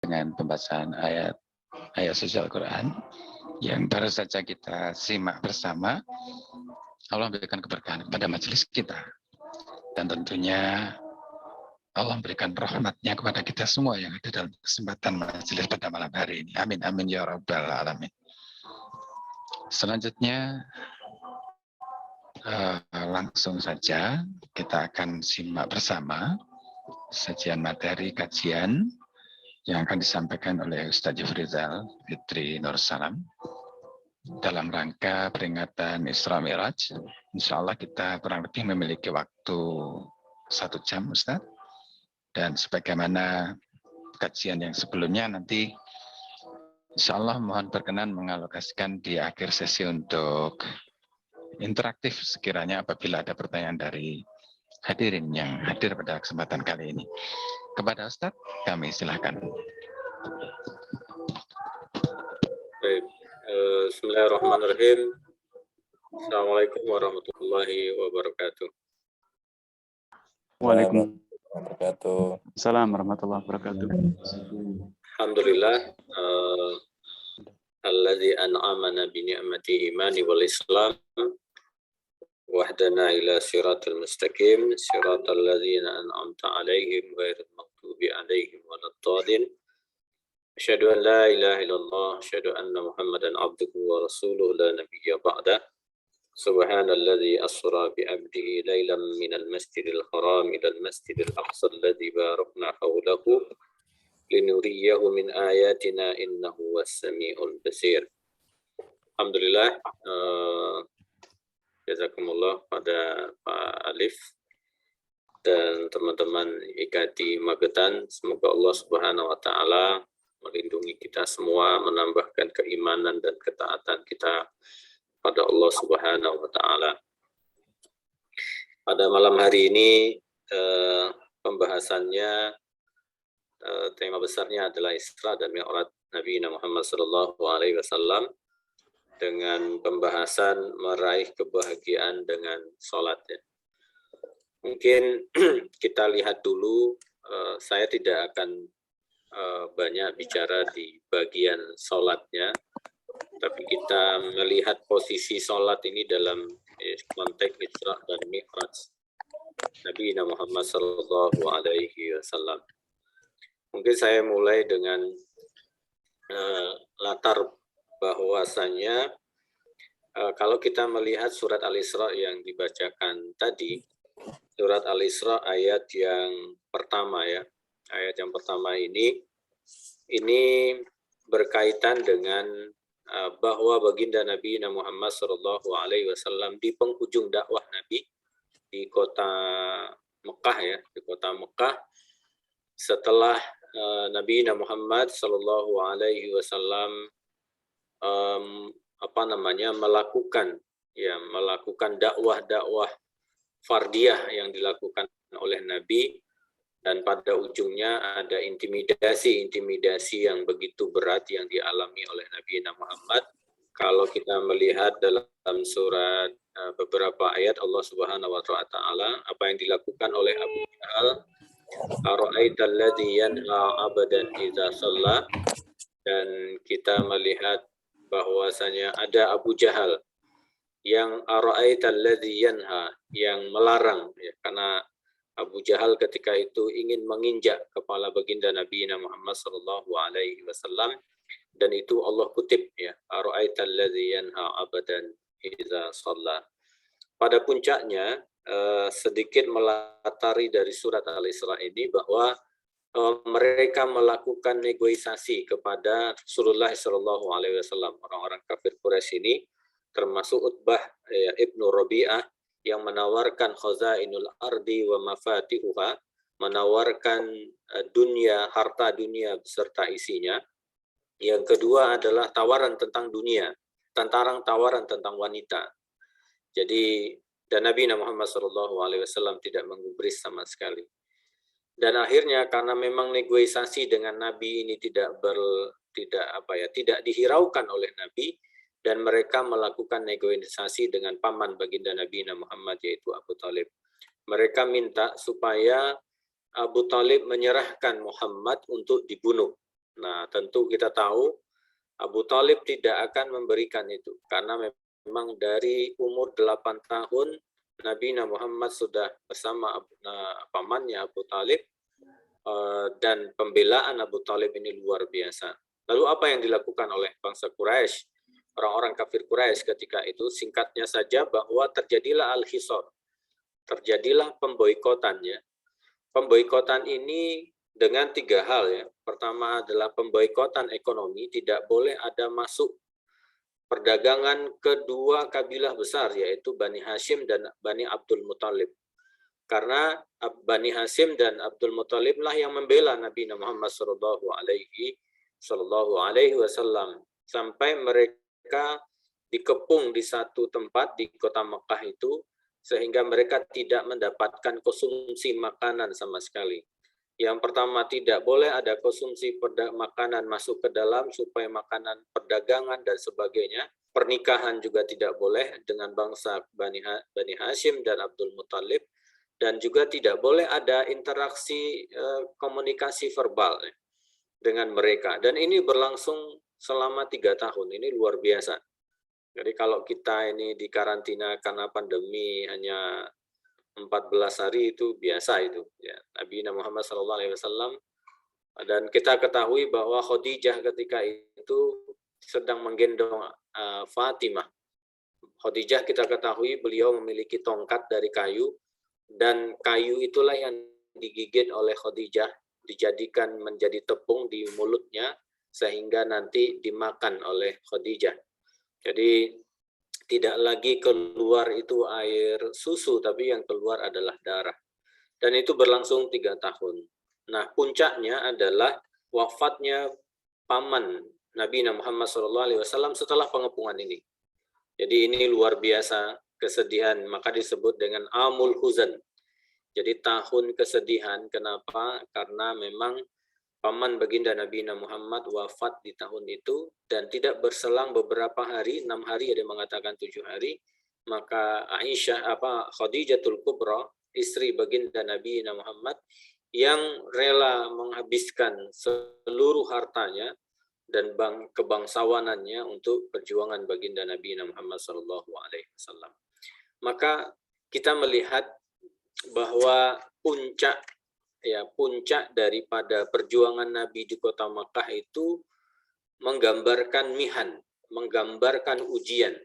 dengan pembahasan ayat suci Al-Quran yang baru saja kita simak bersama. Allah memberikan keberkahan kepada majelis kita, dan tentunya Allah memberikan rahmatnya kepada kita semua yang ada dalam kesempatan majelis pada malam hari ini. Amin, amin ya rabbal alamin. Selanjutnya langsung saja kita akan simak bersama sajian materi kajian yang akan disampaikan oleh Ustaz Jufrizal Fitri Nur Salam dalam rangka peringatan Isra Mi'raj. Insya Allah kita kurang lebih memiliki waktu 1 jam, Ustaz. Dan sebagaimana kajian yang sebelumnya, nanti insya Allah mohon berkenan mengalokasikan di akhir sesi untuk interaktif sekiranya apabila ada pertanyaan dari hadirin yang hadir pada kesempatan kali ini. Kepada Ustaz, kami silakan. Baik. Bismillahirrahmanirrahim. Assalamualaikum warahmatullahi wabarakatuh. Waalaikumsalam warahmatullahi wabarakatuh. Alhamdulillah, alladzi an'amana bi ni'mati imani wal islam wahdana ila siratal mustaqim siratal ladzina an'amta 'alaihim ghairil maghdubi 'alaihim waladdallin. Asyhadu an la ilaha illallah, asyhadu anna Muhammadan abduhu wa rasuluhu la nabiyya ba'da. Subhanalladzi asra bi 'abdihi lailan minal masjidil haram ilal masjidil aqsa alladzi barakna hawlahu linuriyahu min ayatina innahu was-sami'ul basir. Alhamdulillah, jazakumullah pada Pak Alif dan teman-teman IKADI Magetan. Semoga Allah Subhanahu wa taala melindungi kita semua, menambahkan keimanan dan ketaatan kita pada Allah Subhanahu wa taala. Pada malam hari ini pembahasannya, tema besarnya adalah Isra dan Mi'raj Nabi Muhammad SAW dengan pembahasan meraih kebahagiaan dengan sholat. Mungkin kita lihat dulu, saya tidak akan banyak bicara di bagian sholatnya, tapi kita melihat posisi sholat ini dalam konteks Isra dan Mi'raj Nabi Muhammad SAW. Mungkin saya mulai dengan latar bahwasanya kalau kita melihat surat Al-Isra yang dibacakan tadi, surat Al-Isra ayat yang pertama ya, ayat yang pertama ini berkaitan dengan bahwa baginda Nabi Muhammad SAW di penghujung dakwah Nabi di kota Mekah ya, di kota Mekah, setelah Nabi Muhammad SAW melakukan dakwah fardiyah yang dilakukan oleh Nabi, dan pada ujungnya ada intimidasi yang begitu berat yang dialami oleh Nabi Muhammad. Kalau kita melihat dalam surat beberapa ayat Allah Subhanahu wa taala, apa yang dilakukan oleh Abu Jahal, ara'aital ladzi yanha 'abdan idza shalla, dan kita melihat bahwasanya ada Abu Jahal yang ara'aital ladzi yanha, yang melarang ya, karena Abu Jahal ketika itu ingin menginjak kepala baginda Nabi Muhammad SAW, dan itu Allah kutip ya, ara'aital ladzi yanha 'abdan idza shalla. Pada puncaknya sedikit melatari dari surat Al-Isra ini bahwa mereka melakukan negosiasi kepada Rasulullah SAW. Orang-orang kafir Quraisy ini, termasuk Utbah ya, Ibnu Rabi'ah, yang menawarkan khazainul ardi wa mafatihuha, menawarkan dunia, harta dunia beserta isinya. Yang kedua adalah tawaran tentang dunia, tawaran tentang wanita. Jadi, dan Nabi Muhammad SAW tidak menggubris sama sekali. Dan akhirnya karena memang negosiasi dengan Nabi ini tidak dihiraukan oleh Nabi, dan mereka melakukan negosiasi dengan paman baginda Nabi Muhammad, yaitu Abu Talib. Mereka minta supaya Abu Talib menyerahkan Muhammad untuk dibunuh. Nah, tentu kita tahu Abu Thalib tidak akan memberikan itu, karena memang dari umur 8 tahun Nabi Muhammad sudah bersama pamannya Abu Thalib, dan pembelaan Abu Thalib ini luar biasa. Lalu apa yang dilakukan oleh bangsa Quraisy, orang-orang kafir Quraisy ketika itu? Singkatnya saja bahwa terjadilah al-hisar, terjadilah pemboikotannya. Pemboikotan ini dengan 3 hal ya. Pertama adalah pemboikotan ekonomi, tidak boleh ada masuk perdagangan kedua kabilah besar, yaitu Bani Hashim dan Bani Abdul Muthalib. Karena Bani Hashim dan Abdul Muthalib lah yang membela Nabi Muhammad Sallallahu Alaihi Wasallam sampai mereka dikepung di satu tempat di kota Mekah itu, sehingga mereka tidak mendapatkan konsumsi makanan sama sekali. Yang pertama, tidak boleh ada konsumsi makanan masuk ke dalam, supaya makanan perdagangan dan sebagainya. Pernikahan juga tidak boleh dengan bangsa Bani Hashim dan Abdul Muthalib. Dan juga tidak boleh ada interaksi komunikasi verbal dengan mereka. Dan ini berlangsung selama 3 tahun. Ini luar biasa. Jadi kalau kita ini di karantina karena pandemi hanya 14 hari itu biasa itu. Ya, Nabi Muhammad SAW. Dan kita ketahui bahwa Khadijah ketika itu sedang menggendong Fatimah. Khadijah kita ketahui beliau memiliki tongkat dari kayu, dan kayu itulah yang digigit oleh Khadijah, dijadikan menjadi tepung di mulutnya, sehingga nanti dimakan oleh Khadijah. Jadi tidak lagi keluar itu air susu, tapi yang keluar adalah darah. Dan itu berlangsung 3 tahun. Nah, puncaknya adalah wafatnya paman Nabi Muhammad SAW setelah pengepungan ini. Jadi ini luar biasa kesedihan, maka disebut dengan Amul Huzan. Jadi tahun kesedihan. Kenapa? Karena memang paman baginda Nabi Muhammad wafat di tahun itu, dan tidak berselang beberapa hari, 6 hari, ada yang mengatakan 7 hari, maka Khadijatul Kubra, istri baginda Nabi Muhammad, yang rela menghabiskan seluruh hartanya dan kebangsawanannya untuk perjuangan baginda Nabi Muhammad SAW. Maka kita melihat bahwa puncak daripada perjuangan Nabi di kota Makkah itu menggambarkan mihan, menggambarkan ujian,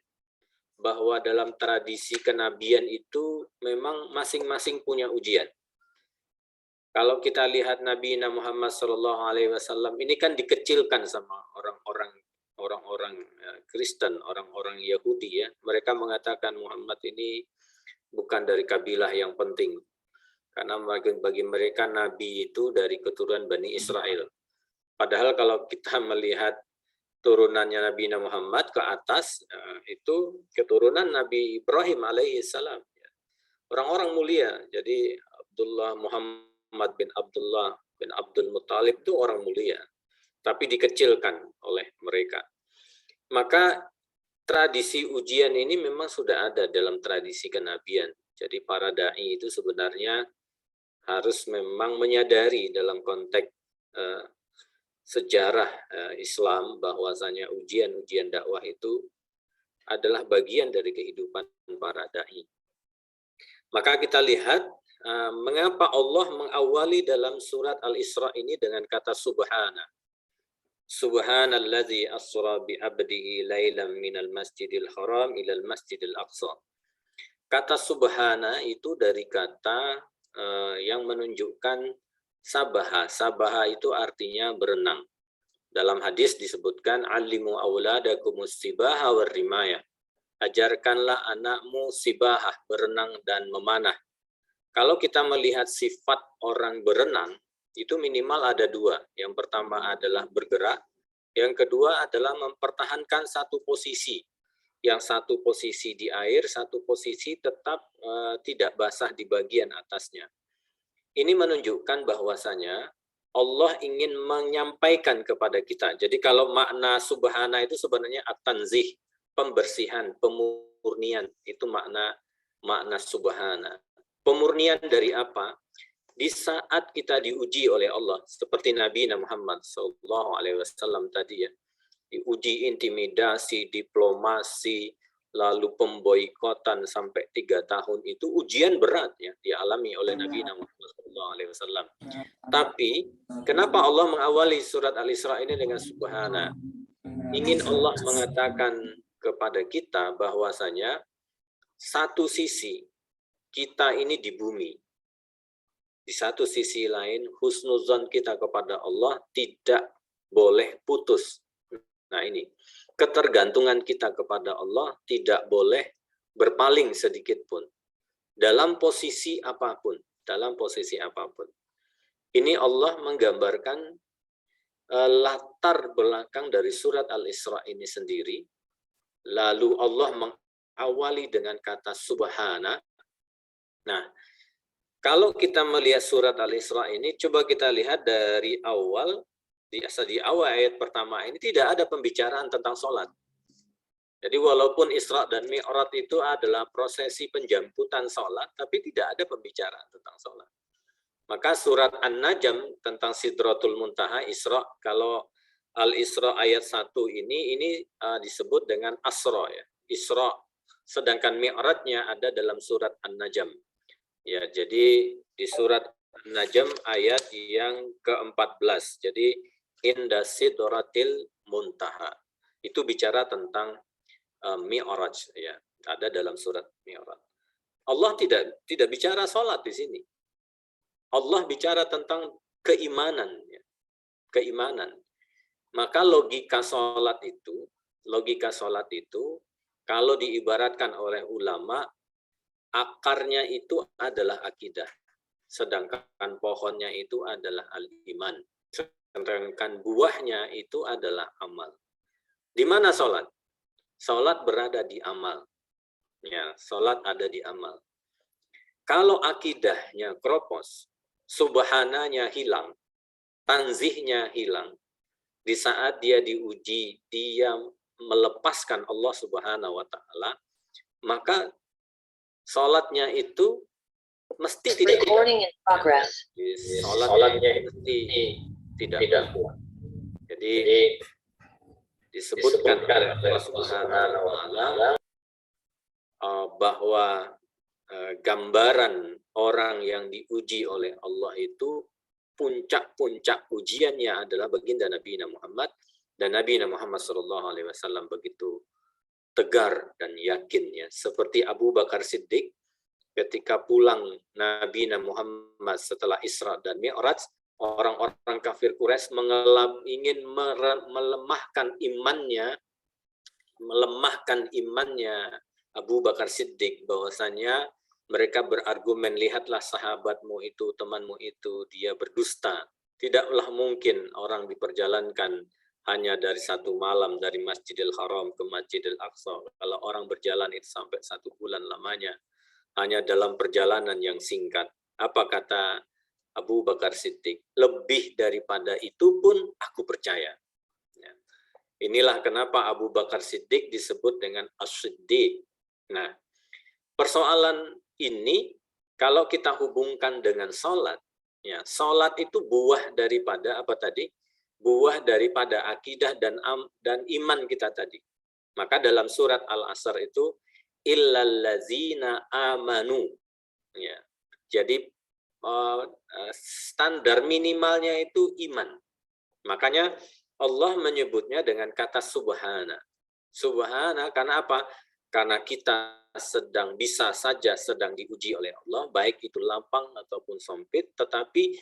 bahwa dalam tradisi kenabian itu memang masing-masing punya ujian. Kalau kita lihat Nabi Muhammad SAW ini kan dikecilkan sama orang-orang Kristen, orang-orang Yahudi ya. Mereka mengatakan Muhammad ini bukan dari kabilah yang penting. Karena bagi mereka Nabi itu dari keturunan Bani Israel. Padahal kalau kita melihat turunannya Nabi Muhammad ke atas, itu keturunan Nabi Ibrahim alaihissalam. Orang-orang mulia. Jadi Muhammad bin Abdullah bin Abdul Muthalib itu orang mulia. Tapi dikecilkan oleh mereka. Maka tradisi ujian ini memang sudah ada dalam tradisi kenabian. Jadi para da'i itu sebenarnya harus memang menyadari dalam konteks sejarah Islam bahwasanya ujian-ujian dakwah itu adalah bagian dari kehidupan para da'i. Maka kita lihat mengapa Allah mengawali dalam surat Al-Isra ini dengan kata subhana. Subhanalladzi asra bi 'abdihi lailan minal masjidil haram ilal masjidil aqsa. Kata subhana itu dari kata yang menunjukkan sabaha. Sabaha itu artinya berenang. Dalam hadis disebutkan alimu auladakumus sibaha warrimayah. Ajarkanlah anakmu sibahah, berenang dan memanah. Kalau kita melihat sifat orang berenang, itu minimal ada 2. Yang pertama adalah bergerak, yang kedua adalah mempertahankan satu posisi. Yang satu posisi di air, satu posisi tetap tidak basah di bagian atasnya. Ini menunjukkan bahwasanya Allah ingin menyampaikan kepada kita. Jadi kalau makna subhana itu sebenarnya at-tanzih, pembersihan, pemurnian. Itu makna subhana. Pemurnian dari apa? di saat kita diuji oleh Allah, seperti Nabi Muhammad SAW tadi ya, diuji intimidasi, diplomasi, lalu pemboikotan sampai 3 tahun, itu ujian berat ya dialami oleh Nabi Muhammad SAW. Tapi kenapa Allah mengawali surat Al-Isra ini dengan Subhana? Ingin Allah mengatakan kepada kita bahwasanya satu sisi kita ini di bumi, di satu sisi lain husnuzon kita kepada Allah tidak boleh putus. Nah ini, ketergantungan kita kepada Allah tidak boleh berpaling sedikit pun. Dalam posisi apapun, dalam posisi apapun. Ini Allah menggambarkan latar belakang dari surat Al-Isra ini sendiri. Lalu Allah mengawali dengan kata Subhana. Nah, kalau kita melihat surat Al-Isra ini, coba kita lihat dari awal, di awal ayat pertama ini tidak ada pembicaraan tentang sholat. Jadi walaupun Isra dan Mi'raj itu adalah prosesi penjamputan sholat, tapi tidak ada pembicaraan tentang sholat. Maka surat An-Najm tentang Sidratul Muntaha, Isra, kalau Al-Isra ayat 1 ini disebut dengan Asra ya, Isra. Sedangkan Mi'rajnya ada dalam surat An-Najm. Ya, jadi di surat An-Najm ayat yang ke-14. Jadi Inda Sidratil Muntaha. Itu bicara tentang Mi'raj ya, ada dalam surat Mi'raj. Allah tidak bicara sholat di sini. Allah bicara tentang keimanan ya. Keimanan. Maka logika sholat itu kalau diibaratkan oleh ulama, akarnya itu adalah akidah. Sedangkan pohonnya itu adalah al-iman. Sedangkan buahnya itu adalah amal. Di mana sholat? Sholat berada di amal. Ya, sholat ada di amal. Kalau akidahnya kropos, subhananya hilang, tanzihnya hilang, di saat dia diuji, dia melepaskan Allah Subhanahu wa Ta'ala, maka sholatnya itu mesti tidak sholatnya mesti tidak kuat. Jadi disebutkan oleh Allah Subhanahu wa Ta'ala bahwa gambaran orang yang diuji oleh Allah itu puncak-puncak ujiannya adalah baginda Nabi Muhammad, dan Nabi Muhammad SAW begitu tegar dan yakinnya, seperti Abu Bakar Siddiq ketika pulang Nabi Muhammad setelah Isra dan Mi'raj, orang-orang kafir Quraisy ingin melemahkan imannya Abu Bakar Siddiq, bahwasanya mereka berargumen, lihatlah sahabatmu itu, temanmu itu, dia berdusta. Tidaklah mungkin orang diperjalankan hanya dari satu malam dari Masjidil Haram ke Masjidil Aqsa. Kalau orang berjalan itu sampai 1 bulan lamanya, hanya dalam perjalanan yang singkat. Apa kata Abu Bakar Siddiq? Lebih daripada itu pun aku percaya. Inilah kenapa Abu Bakar Siddiq disebut dengan As-Siddiq. Nah, persoalan ini kalau kita hubungkan dengan sholat, ya, sholat itu buah daripada apa tadi? Buah daripada akidah dan iman kita tadi. Maka dalam surat Al-Asr itu illallazina amanu. Ya. Jadi standar minimalnya itu iman. Makanya Allah menyebutnya dengan kata subhana. Subhana karena apa? Karena kita bisa saja sedang diuji oleh Allah, baik itu lapang ataupun sempit, tetapi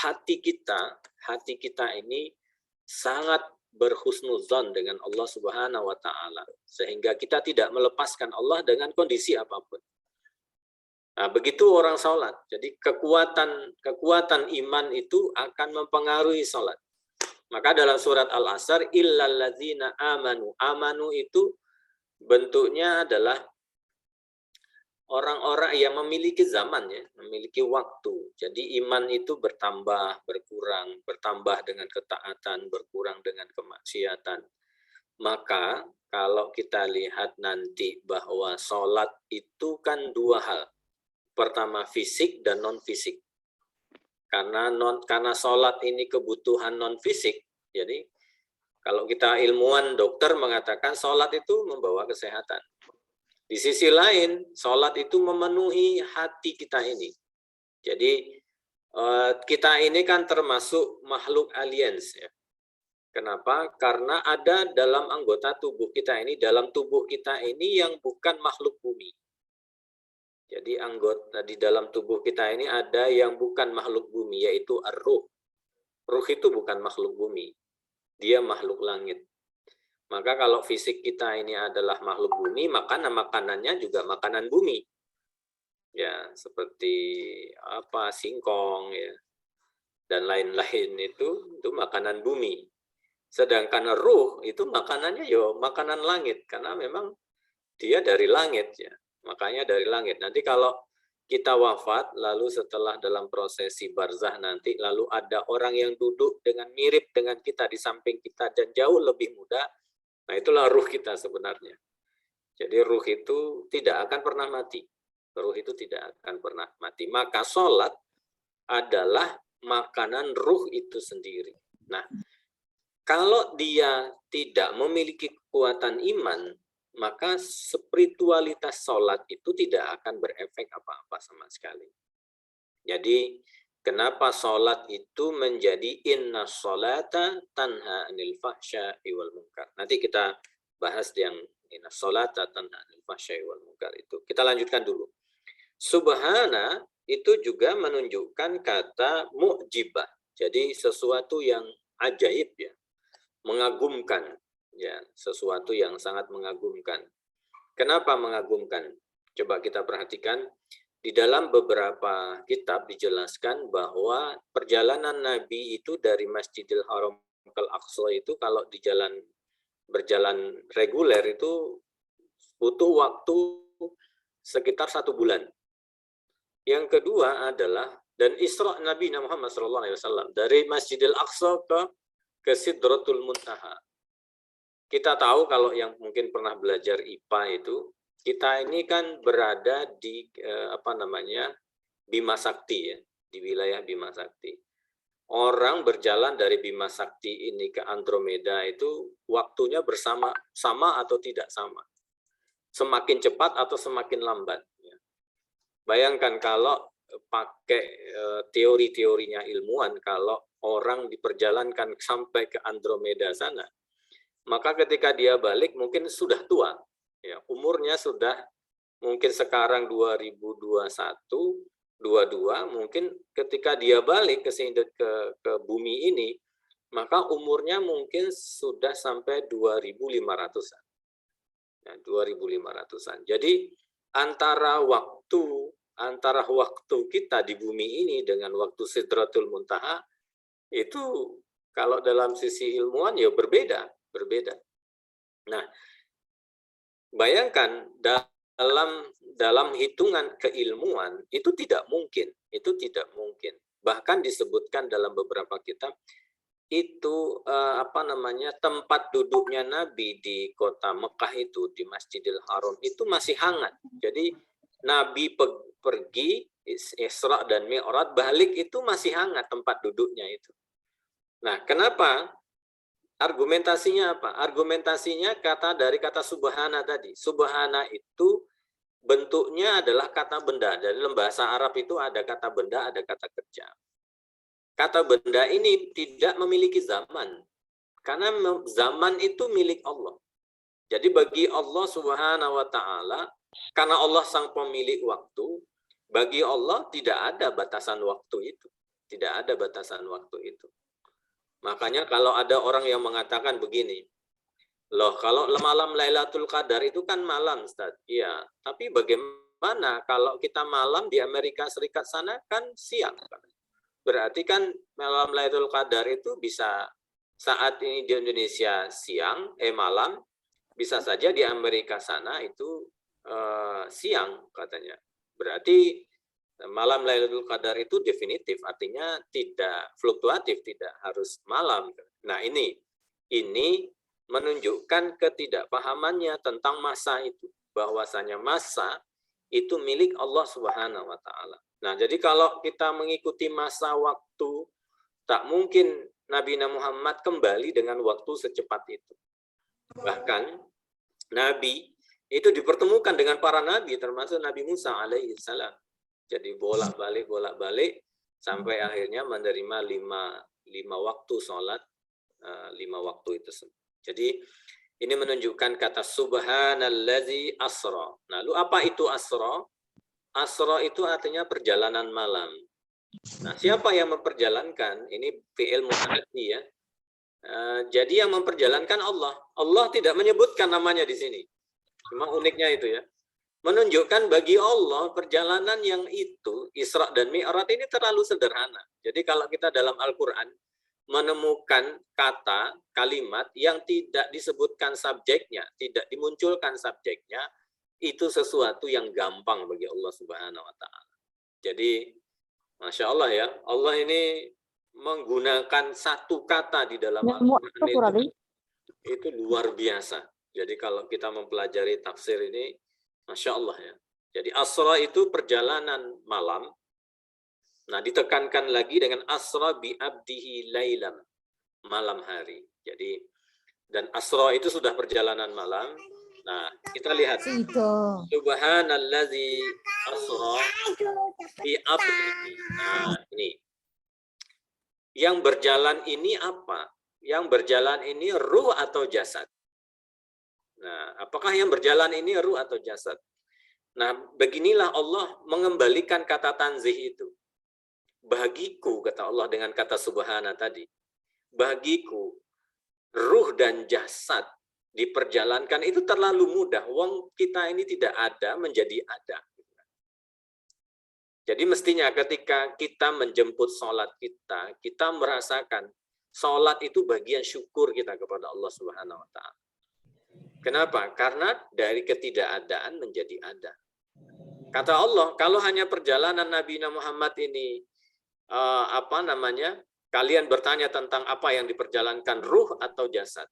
hati kita ini sangat berhusnuzon dengan Allah Subhanahu wa Ta'ala, sehingga kita tidak melepaskan Allah dengan kondisi apapun. Nah, begitu orang sholat. Jadi kekuatan iman itu akan mempengaruhi sholat. Maka dalam surat Al-Asr, illallazina amanu. Amanu itu bentuknya adalah orang-orang yang memiliki zaman, ya, memiliki waktu. Jadi iman itu bertambah, berkurang, bertambah dengan ketaatan, berkurang dengan kemaksiatan. Maka kalau kita lihat nanti bahwa sholat itu kan 2 hal. Pertama fisik dan non-fisik. Karena sholat ini kebutuhan non fisik. Jadi kalau kita ilmuwan dokter mengatakan sholat itu membawa kesehatan. Di sisi lain, sholat itu memenuhi hati kita ini. Jadi kita ini kan termasuk makhluk aliens ya. Kenapa? Karena ada dalam anggota tubuh kita ini, dalam tubuh kita ini yang bukan makhluk bumi. Jadi anggota di dalam tubuh kita ini ada yang bukan makhluk bumi, yaitu ar-ruh. Ruh itu bukan makhluk bumi, dia makhluk langit. Maka kalau fisik kita ini adalah makhluk bumi, makanannya juga makanan bumi. Ya, seperti apa singkong ya dan lain-lain itu makanan bumi. Sedangkan ruh itu makanannya makanan langit karena memang dia dari langit ya. Makanya dari langit. Nanti kalau kita wafat, lalu setelah dalam prosesi barzah nanti, lalu ada orang yang duduk dengan mirip dengan kita di samping kita dan jauh lebih muda, nah itulah ruh kita sebenarnya. Jadi ruh itu tidak akan pernah mati. Ruh itu tidak akan pernah mati. Maka sholat adalah makanan ruh itu sendiri. Nah, kalau dia tidak memiliki kekuatan iman, maka spiritualitas sholat itu tidak akan berefek apa-apa sama sekali. Jadi, kenapa sholat itu menjadi inna sholata tanha anil fahsya'i wal munkar. Nanti kita bahas yang inna sholata tanha anil fahsya'i wal munkar itu. Kita lanjutkan dulu. Subhana itu juga menunjukkan kata mu'jibah. Jadi sesuatu yang ajaib ya, mengagumkan. Ya, sesuatu yang sangat mengagumkan. Kenapa mengagumkan? Coba kita perhatikan di dalam beberapa kitab dijelaskan bahwa perjalanan Nabi itu dari Masjidil Haram ke Al-Aqsa itu kalau berjalan reguler itu butuh waktu sekitar 1 bulan. Yang kedua adalah dan Isra Nabi Muhammad SAW dari Masjidil Aqsa ke Sidratul Muntaha. Kita tahu kalau yang mungkin pernah belajar IPA itu, kita ini kan berada di Bima Sakti ya, di wilayah Bima Sakti. Orang berjalan dari Bima Sakti ini ke Andromeda itu waktunya sama atau tidak sama. Semakin cepat atau semakin lambat. Ya. Bayangkan kalau pakai teori-teorinya ilmuwan, kalau orang diperjalankan sampai ke Andromeda sana, maka ketika dia balik mungkin sudah tua, ya, umurnya sudah mungkin sekarang 2021, 22, mungkin ketika dia balik ke bumi ini, maka umurnya mungkin sudah sampai 2.500-an. Ya, 2.500-an. Jadi antara waktu kita di bumi ini dengan waktu Sidratul Muntaha itu kalau dalam sisi ilmuwan ya berbeda. Nah, bayangkan dalam hitungan keilmuan itu tidak mungkin. Bahkan disebutkan dalam beberapa kitab itu tempat duduknya Nabi di kota Mekah itu di Masjidil Haram itu masih hangat. Jadi Nabi pergi Isra dan Mi'raj balik itu masih hangat tempat duduknya itu. Nah, kenapa? Argumentasinya apa? Argumentasinya dari kata subhana tadi. Subhana itu bentuknya adalah kata benda. Jadi dalam bahasa Arab itu ada kata benda, ada kata kerja. Kata benda ini tidak memiliki zaman. Karena zaman itu milik Allah. Jadi bagi Allah Subhanahu wa taala, karena Allah sang pemilik waktu, bagi Allah tidak ada batasan waktu itu. Tidak ada batasan waktu itu. Makanya kalau ada orang yang mengatakan begini, loh kalau malam Lailatul Qadar itu kan malam, Ustaz. Iya, tapi bagaimana kalau kita malam di Amerika Serikat sana kan siang. Berarti kan malam Lailatul Qadar itu bisa saat ini di Indonesia malam, bisa saja di Amerika sana itu siang katanya. Berarti malam Lailatul Qadar itu definitif, artinya tidak fluktuatif, tidak harus malam. Nah, ini menunjukkan ketidakpahamannya tentang masa itu, bahwasanya masa itu milik Allah Subhanahu wa taala. Nah, jadi kalau kita mengikuti masa waktu, tak mungkin Nabi Muhammad kembali dengan waktu secepat itu. Bahkan Nabi itu dipertemukan dengan para Nabi, termasuk Nabi Musa alaihissalam. Jadi bolak-balik sampai akhirnya menerima lima waktu sholat, 5 waktu itu. Jadi ini menunjukkan kata subhanallazi asra. Nah, lalu apa itu asra? Asra itu artinya perjalanan malam. Nah, siapa yang memperjalankan? Ini fi'il muta'addi ya. Jadi yang memperjalankan Allah. Allah tidak menyebutkan namanya di sini. Cuma uniknya itu ya. Menunjukkan bagi Allah perjalanan yang itu, Isra dan Mi'raj ini terlalu sederhana. Jadi kalau kita dalam Al-Quran menemukan kata, kalimat yang tidak disebutkan subjeknya, tidak dimunculkan subjeknya, itu sesuatu yang gampang bagi Allah Subhanahu wa Ta'ala. Jadi, Masya Allah ya, Allah ini menggunakan satu kata di dalam Al-Quran itu luar biasa. Jadi kalau kita mempelajari tafsir ini, Masya Allah ya. Jadi asra itu perjalanan malam. Nah, ditekankan lagi dengan asra bi abdihi lailam, malam hari. Jadi, dan asra itu sudah perjalanan malam. Nah, kita lihat. Subhanallazi asra bi abdihi. Nah, ini. Yang berjalan ini apa? Yang berjalan ini ruh atau jasad? Nah, apakah yang berjalan ini ruh atau jasad? Nah, beginilah Allah mengembalikan kata tanzih itu. Bagiku, kata Allah dengan kata subhana tadi. Bagiku, ruh dan jasad diperjalankan itu terlalu mudah. Wong kita ini tidak ada menjadi ada. Jadi mestinya ketika kita menjemput sholat kita, kita merasakan sholat itu bagian syukur kita kepada Allah Subhanahu wa Ta'ala. Kenapa? Karena dari ketidakadaan menjadi ada. Kata Allah, kalau hanya perjalanan Nabi Muhammad ini, kalian bertanya tentang apa yang diperjalankan, ruh atau jasad.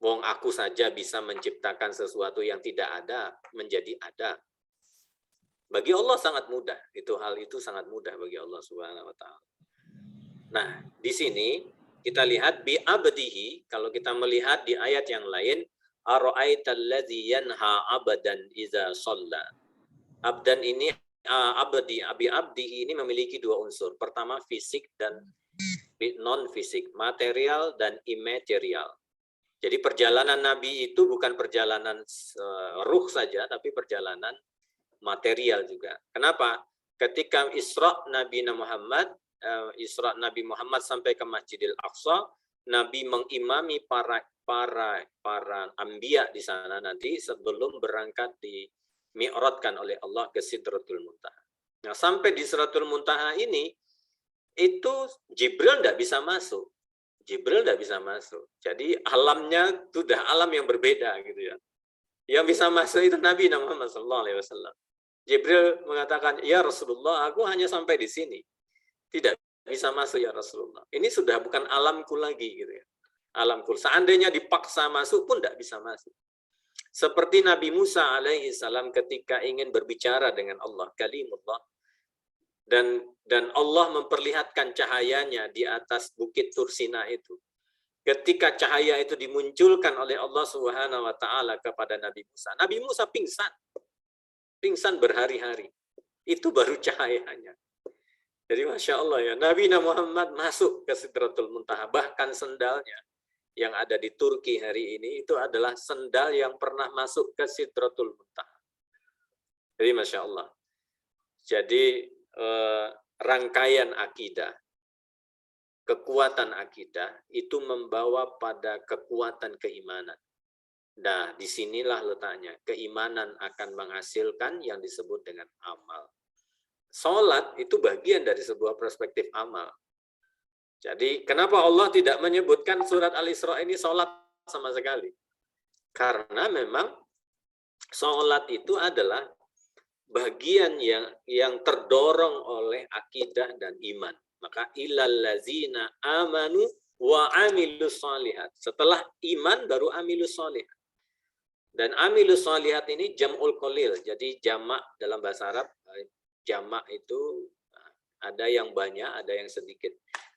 Wong aku saja bisa menciptakan sesuatu yang tidak ada menjadi ada. Bagi Allah sangat mudah. Hal itu sangat mudah bagi Allah Subhanahu wa Ta'ala. Nah, di sini kita lihat bi abdihi, kalau kita melihat di ayat yang lain, ara'aital ladzi yanha abadan iza shalla. Abdan ini abdihi ini memiliki dua unsur. Pertama fisik dan non fisik, material dan imaterial. Jadi perjalanan Nabi itu bukan perjalanan ruh saja, tapi perjalanan material juga. Kenapa? Ketika Isra Nabi Muhammad sampai ke Masjidil Aqsa, Nabi mengimami para anbiya di sana nanti sebelum berangkat dimi'rajkan oleh Allah ke Sidratul Muntaha. Nah, sampai di Sidratul Muntaha ini itu Jibril tidak bisa masuk. Jadi alamnya sudah alam yang berbeda gitu ya. Yang bisa masuk itu Nabi Muhammad SAW. Jibril mengatakan, ya Rasulullah, aku hanya sampai di sini. Tidak bisa masuk ya Rasulullah. Ini sudah bukan alamku lagi gitu ya. Alamku. Seandainya dipaksa masuk pun tidak bisa masuk. Seperti Nabi Musa alaihissalam ketika ingin berbicara dengan Allah, kalimullah. Dan Allah memperlihatkan cahayanya di atas bukit Tursina itu. Ketika cahaya itu dimunculkan oleh Allah Subhanahu wa Ta'ala kepada Nabi Musa pingsan berhari-hari. Itu baru cahayanya. Jadi Masya Allah ya, Nabi Muhammad masuk ke Sidratul Muntaha, bahkan sendalnya yang ada di Turki hari ini itu adalah sendal yang pernah masuk ke Sidratul Muntaha. Jadi Masya Allah. Jadi rangkaian akidah, kekuatan akidah itu membawa pada kekuatan keimanan. Nah, disinilah letaknya. Keimanan akan menghasilkan yang disebut dengan amal. Salat itu bagian dari sebuah perspektif amal. Jadi, kenapa Allah tidak menyebutkan surat Al-Isra ini salat sama sekali? Karena memang salat itu adalah bagian yang terdorong oleh akidah dan iman. Maka ilal lazina amanu wa amilus shalihat. Setelah iman baru amilus shalihat. Dan amilus shalihat ini jam'ul qalil. Jadi jamak dalam bahasa Arab jamak itu ada yang banyak, ada yang sedikit.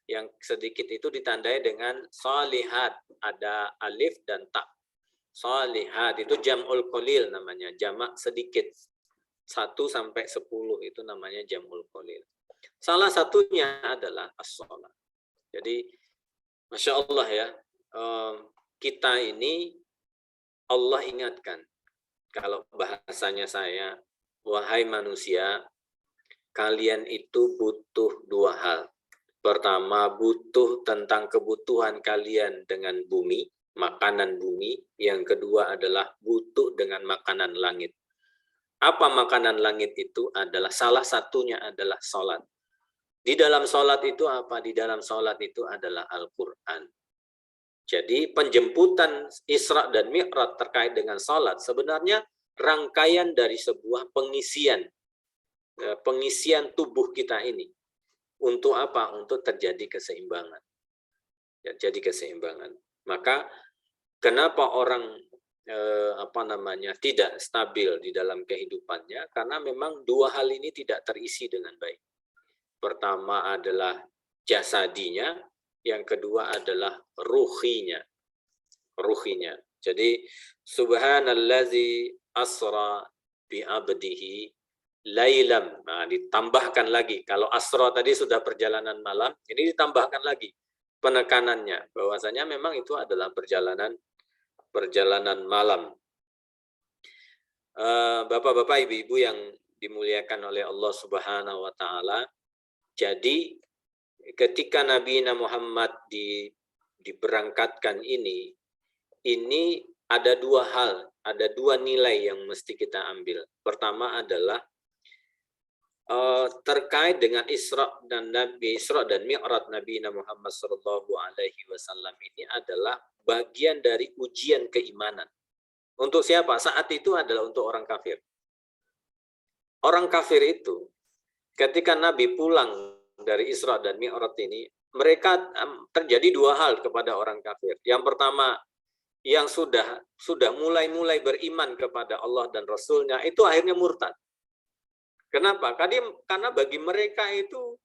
Yang sedikit itu ditandai dengan sholihat, ada alif dan ta. Sholihat itu jam'ul qalil namanya, jamak sedikit. 1 sampai 10 itu namanya jam'ul qalil. Salah satunya adalah as-shalah. Jadi Masya Allah ya, kita ini Allah ingatkan. Kalau bahasanya saya, wahai manusia, kalian itu butuh 2 hal. Pertama, butuh tentang kebutuhan kalian dengan bumi, makanan bumi. Yang kedua adalah butuh dengan makanan langit. Apa makanan langit itu? Adalah salah satunya adalah sholat. Di dalam sholat itu apa? Di dalam sholat itu adalah Al-Quran. Jadi penjemputan Isra dan Mi'raj terkait dengan sholat sebenarnya rangkaian dari sebuah pengisian tubuh kita ini. Untuk apa? Untuk terjadi keseimbangan. Ya, jadi keseimbangan. Maka kenapa orang tidak stabil di dalam kehidupannya? Karena memang 2 hal ini tidak terisi dengan baik. Pertama adalah jasadinya, yang kedua adalah ruhinya. Jadi subhanallazi asra bi abdihi lailam. Nah, ditambahkan lagi. Kalau asra tadi sudah perjalanan malam, ini ditambahkan lagi penekanannya bahwasanya memang itu adalah perjalanan malam. Bapak-bapak, ibu-ibu yang dimuliakan oleh Allah Subhanahu wa taala. Jadi ketika Nabi Muhammad diberangkatkan ini ada 2 hal, ada 2 nilai yang mesti kita ambil. Pertama adalah terkait dengan Isra dan Mi'raj Nabi Muhammad sallallahu alaihi wasallam ini adalah bagian dari ujian keimanan. Untuk siapa? Saat itu adalah untuk orang kafir. Orang kafir itu ketika Nabi pulang dari Isra dan Mi'raj ini, mereka terjadi 2 hal kepada orang kafir. Yang pertama, yang sudah mulai beriman kepada Allah dan Rasul-Nya itu akhirnya murtad. Kenapa? Karena bagi mereka itu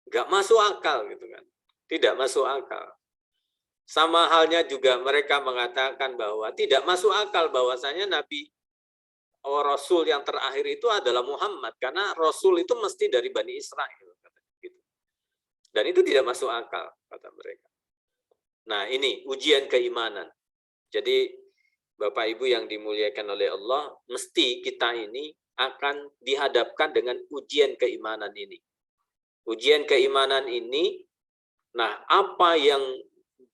nggak masuk akal gitu kan, tidak masuk akal. Sama halnya juga mereka mengatakan bahwa tidak masuk akal bahwasanya Nabi Rasul yang terakhir itu adalah Muhammad, karena Rasul itu mesti dari Bani Israel. Dan itu tidak masuk akal, kata mereka. Nah, ini ujian keimanan. Jadi, Bapak Ibu yang dimuliakan oleh Allah, mesti kita ini akan dihadapkan dengan ujian keimanan ini. Ujian keimanan ini, nah apa yang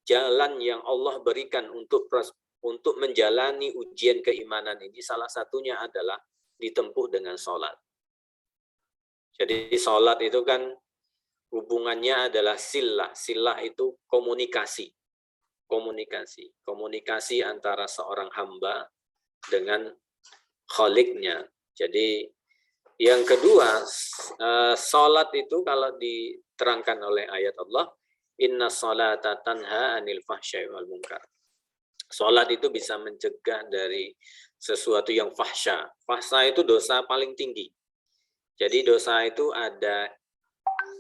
jalan yang Allah berikan untuk menjalani ujian keimanan ini, salah satunya adalah ditempuh dengan sholat. Jadi sholat itu kan hubungannya adalah silah. Silah itu komunikasi antara seorang hamba dengan Khaliknya. Jadi yang kedua, salat itu kalau diterangkan oleh ayat Allah, inna salata tanha anil fahsya'i wal munkar. Salat itu bisa mencegah dari sesuatu yang fahsya. Fahsya itu dosa paling tinggi. Jadi dosa itu ada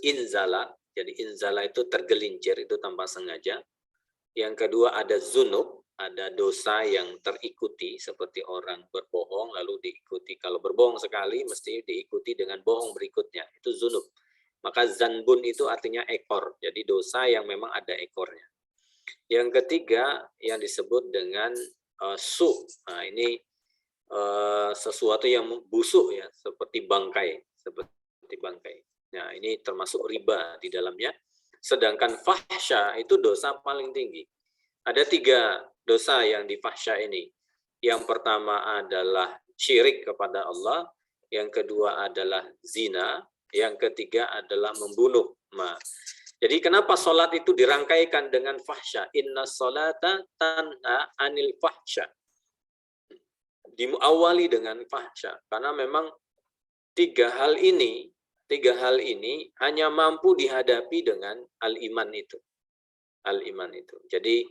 inzala. Jadi inzala itu tergelincir, itu tanpa sengaja. Yang kedua ada zunub, ada dosa yang terikuti, seperti orang berbohong lalu diikuti. Kalau berbohong sekali mesti diikuti dengan bohong berikutnya, itu zunub. Maka zanbun itu artinya ekor, jadi dosa yang memang ada ekornya. Yang ketiga yang disebut dengan su. Nah, ini sesuatu yang busuk ya, seperti bangkai. Nah, ini termasuk riba di dalamnya. Sedangkan fahsya itu dosa paling tinggi. Ada 3 dosa yang difahsya ini. Yang pertama adalah syirik kepada Allah, yang kedua adalah zina, yang ketiga adalah membunuh. Jadi kenapa sholat itu dirangkaikan dengan fahsya? Inna sholata tanha anil fahsya. Diawali dengan fahsya. Karena memang 3 hal ini hanya mampu dihadapi dengan al-iman itu. Al-iman itu. Jadi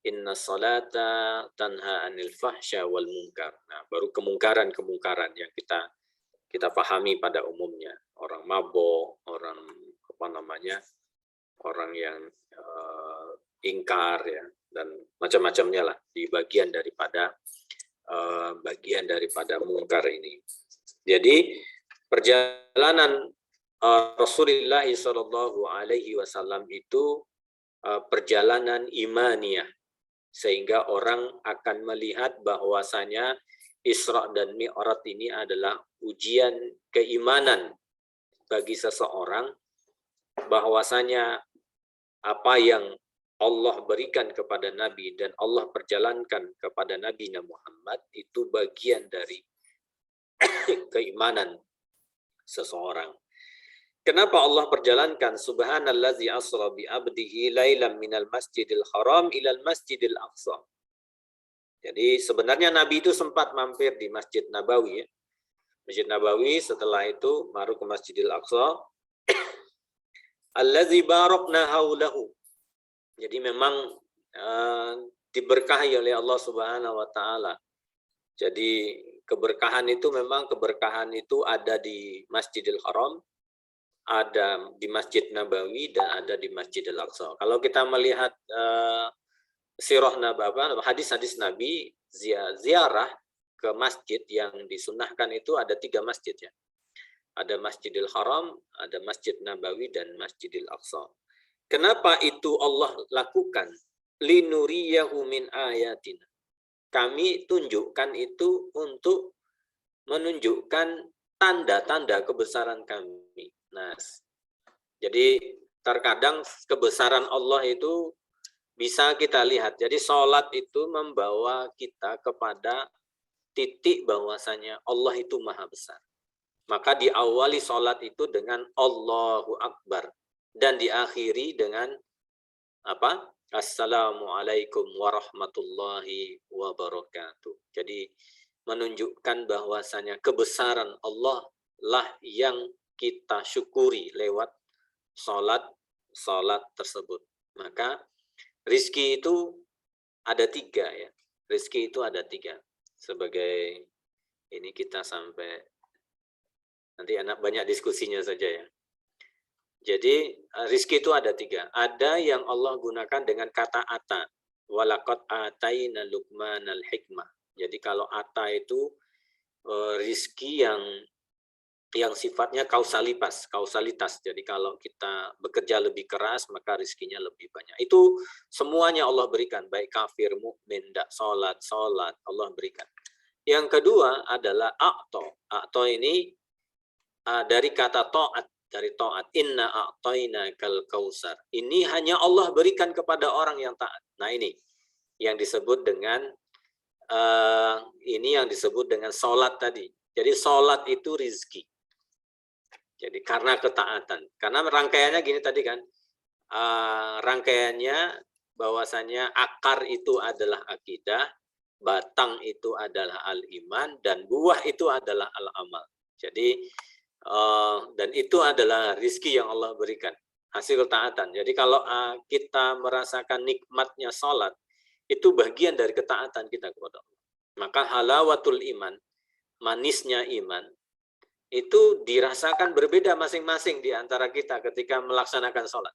inna sholata tanha anil fahsya wal munkar. Nah, baru kemungkaran yang kita kita pahami pada umumnya. Orang mabuk, orang orang yang ingkar ya, dan macam-macamnya lah di bagian daripada mungkar ini. Jadi perjalanan Rasulullah Shallallahu Alaihi Wasallam itu perjalanan imaniyah, sehingga orang akan melihat bahwasanya Isra dan Mi'raj ini adalah ujian keimanan bagi seseorang, bahwasanya apa yang Allah berikan kepada Nabi dan Allah perjalankan kepada Nabi Muhammad itu bagian dari keimanan seseorang. Kenapa Allah perjalankan subhanallazi asra bi abdihi lailan minal masjidil haram ilal masjidil aqsa. Jadi sebenarnya Nabi itu sempat mampir di Masjid Nabawi ya. Masjid Nabawi, setelah itu baru ke Masjidil Aqsa. Allazi barakna haulahu. Jadi memang diberkahi oleh Allah Subhanahu wa taala. Jadi keberkahan itu ada di Masjidil Haram, ada di Masjid Nabawi, dan ada di Masjidil Aqsa. Kalau kita melihat sirah Nabawi, hadis-hadis Nabi, ziarah ke masjid yang disunahkan itu ada 3 masjid ya. Ada Masjidil Haram, ada Masjid Nabawi, dan Masjidil Aqsa. Kenapa itu Allah lakukan? Linuriyahu min ayatina. Kami tunjukkan itu untuk menunjukkan tanda-tanda kebesaran kami. Nah, jadi terkadang kebesaran Allah itu bisa kita lihat. Jadi sholat itu membawa kita kepada titik bahwasanya Allah itu maha besar. Maka diawali sholat itu dengan Allahu Akbar. Dan diakhiri dengan apa? Assalamualaikum warahmatullahi wabarakatuh. Jadi menunjukkan bahwasanya kebesaran Allah lah yang kita syukuri lewat sholat tersebut. Maka rizki itu ada 3 ya. Rizki itu ada 3. Sebagai ini kita sampai nanti banyak diskusinya saja ya. Jadi rizki itu ada 3. Ada yang Allah gunakan dengan kata ata. Walaqad ataina Luqmanal hikmah. Jadi kalau ata itu rizki yang sifatnya kausalitas. Jadi kalau kita bekerja lebih keras, maka rizkinya lebih banyak. Itu semuanya Allah berikan, baik kafir, mukmin, sholat, Allah berikan. Yang kedua adalah a'to. A'to ini dari kata ta'at, dari ta'at. Inna a'toina kal kausar. Ini hanya Allah berikan kepada orang yang taat. Nah ini yang disebut dengan sholat tadi. Jadi sholat itu rizki. Jadi karena ketaatan, karena rangkaiannya gini tadi kan, rangkaiannya bahwasanya akar itu adalah akidah, batang itu adalah al-iman, dan buah itu adalah al-amal. Jadi dan itu adalah rizki yang Allah berikan, hasil ketaatan. Jadi kalau kita merasakan nikmatnya sholat, itu bagian dari ketaatan kita kepada Allah. Maka halawatul iman, manisnya iman, itu dirasakan berbeda masing-masing di antara kita ketika melaksanakan sholat.